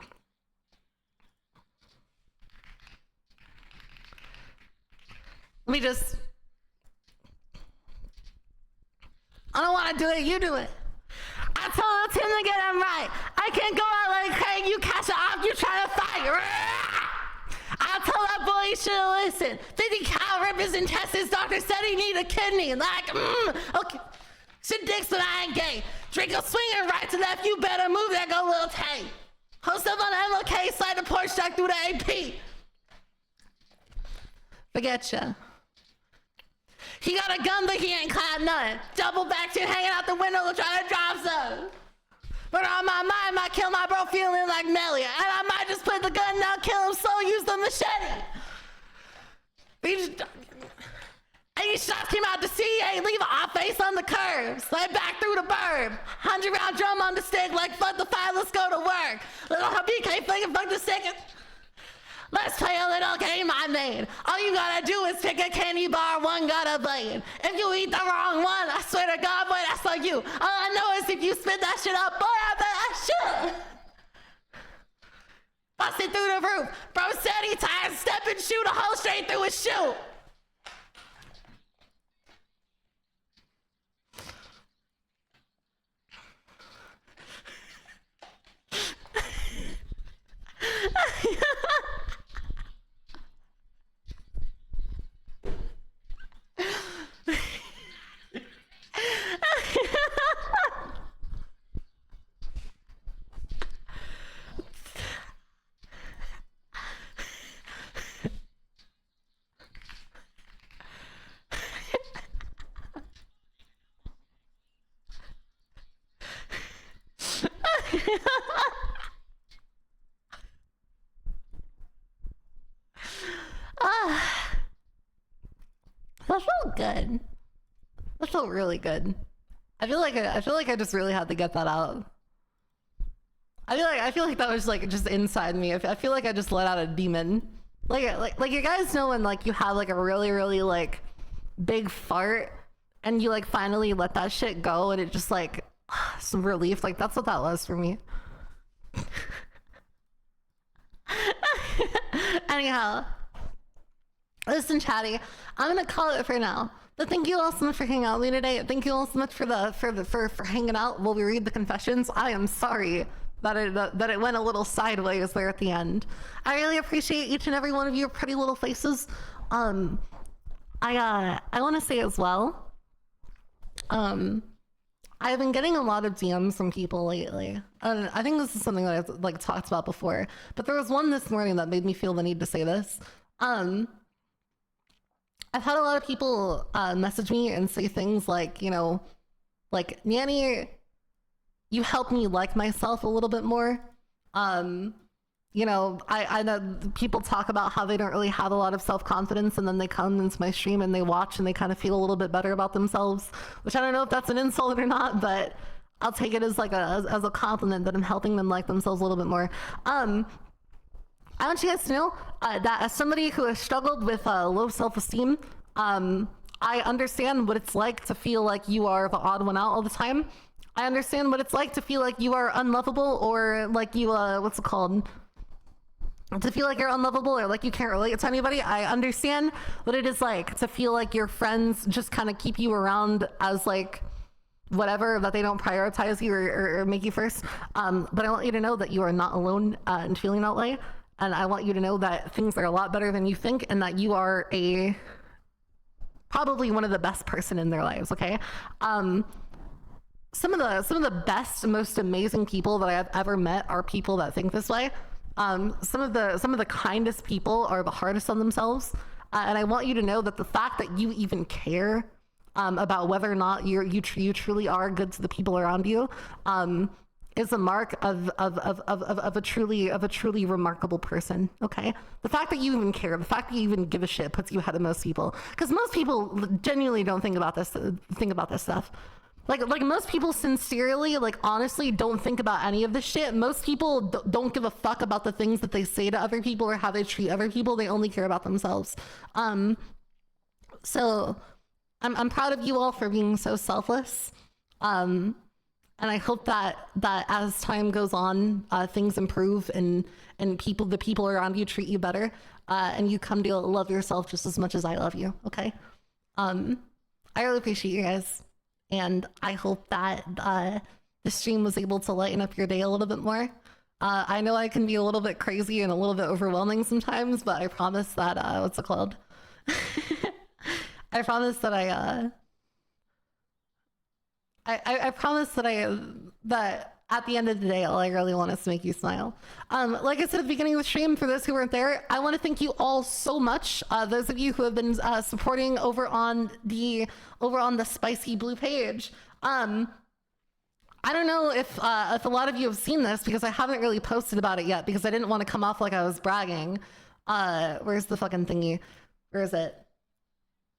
me just. I don't want to do it. You do it. I told Tim to get him right. I can't go out like Craig. You catch it off. You try to fight. I told that boy he should listen. 50 cal rippers and tests. His doctor said he need a kidney. Like, okay. Shit dicks but I ain't gay. Drink a swinging right to left, you better move that go little Tay. Host up on the MLK, slide the Porsche track through the AP. Forget ya. He got a gun, but he ain't clad none. Double back shit hanging out the window, trying to drop some. But on my mind, might kill my bro feeling like Melly. And I might just put the gun down, kill him slow, use the machete. These shots came out the CA, leave an off face on the curb. Slide back through the burb. 100-round drum on the stick, like fuck the fight, let's go to work. Little BK flicking, fuck the second. Let's play a little game I made. All you gotta do is pick a candy bar, one got a blade. If you eat the wrong one, I swear to God, boy, that's like you. All I know is if you spit that shit up, boy, I bet I should. Bust it through the roof. Bro said he tired, step and shoot a hole straight through his shoe. That felt good. That felt really good. I feel like I just really had to get that out. I feel like that was like just inside me. I feel like I just let out a demon. Like you guys know when like you have like a really like big fart and you like finally let that shit go and it just like some relief. Like that's what that was for me. Anyhow, listen, chatty, I'm gonna call it for now. But thank you all so much for hanging out with me today. Thank you all so much for hanging out while we read the confessions. I am sorry that it went a little sideways there at the end. I really appreciate each and every one of your pretty little faces. I want to say as well, I've been getting a lot of DMs from people lately. And I think this is something that I've like talked about before, but there was one this morning that made me feel the need to say this. I've had a lot of people message me and say things like, you know, like, Nyannie, you helped me like myself a little bit more. You know, I know people talk about how they don't really have a lot of self-confidence and then they come into my stream and they watch and they kind of feel a little bit better about themselves, which I don't know if that's an insult or not, but I'll take it as like as a compliment that I'm helping them like themselves a little bit more. I want you guys to know that as somebody who has struggled with low self-esteem, I understand what it's like to feel like you are the odd one out all the time. I understand what it's like to feel like you are unlovable or like you, what's it called? To feel like you're unlovable or like you can't relate to anybody. I understand what it is like to feel like your friends just kind of keep you around as like whatever, that they don't prioritize you or make you first. But I want you to know that you are not alone in feeling that way. And I want you to know that things are a lot better than you think and that you are probably one of the best person in their lives, okay? Some of the best, most amazing people that I have ever met are people that think this way. Some of the kindest people are the hardest on themselves. And I want you to know that the fact that you even care about whether or not you truly are good to the people around you is a mark of a truly remarkable person. Okay, the fact that you even care, the fact that you even give a shit puts you ahead of most people, because most people genuinely don't think about this stuff. Like most people sincerely, like honestly, don't think about any of this shit. Most people don't give a fuck about the things that they say to other people or how they treat other people. They only care about themselves. So I'm proud of you all for being so selfless. And I hope that as time goes on, things improve and the people around you treat you better, and you come to love yourself just as much as I love you. Okay. I really appreciate you guys. And I hope that the stream was able to lighten up your day a little bit more. I know I can be a little bit crazy and a little bit overwhelming sometimes, but I promise that, what's it called? I promise that I promise that that at the end of the day, all I really want is to make you smile. Like I said at the beginning of the stream, for those who weren't there, I want to thank you all so much. Those of you who have been supporting over on the Spicy Blue page. I don't know if a lot of you have seen this, because I haven't really posted about it yet, because I didn't want to come off like I was bragging. Where's the fucking thingy? Where is it?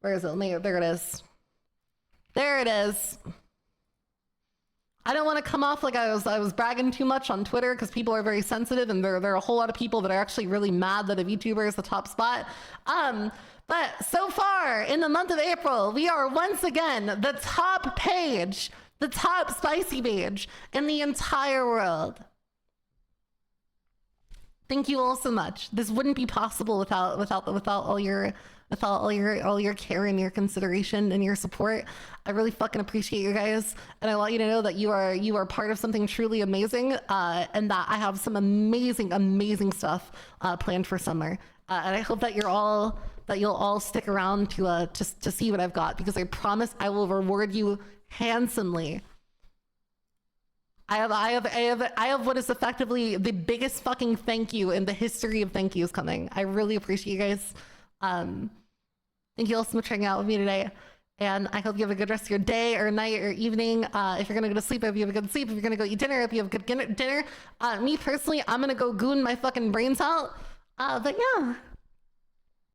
Where is it? There it is. There it is. I don't want to come off like I was bragging too much on Twitter, because people are very sensitive, and there are a whole lot of people that are actually really mad that a VTuber is the top spot. But so far in the month of April, we are once again the top page, the top spicy page in the entire world. Thank you all so much. This wouldn't be possible without all your care and your consideration and your support. I really fucking appreciate you guys, and I want you to know that you are part of something truly amazing, and that I have some amazing stuff planned for summer, and I hope that you'll all stick around to see what I've got, because I promise I will reward you handsomely. I have what is effectively the biggest fucking thank you in the history of thank yous coming. I really appreciate you guys. Thank you all so much for hanging out with me today, and I hope you have a good rest of your day or night or evening. If you're gonna go to sleep, I hope you have a good sleep. If you're gonna go eat dinner, I hope you have a good dinner. Me personally, I'm gonna go goon my fucking brains out. But yeah.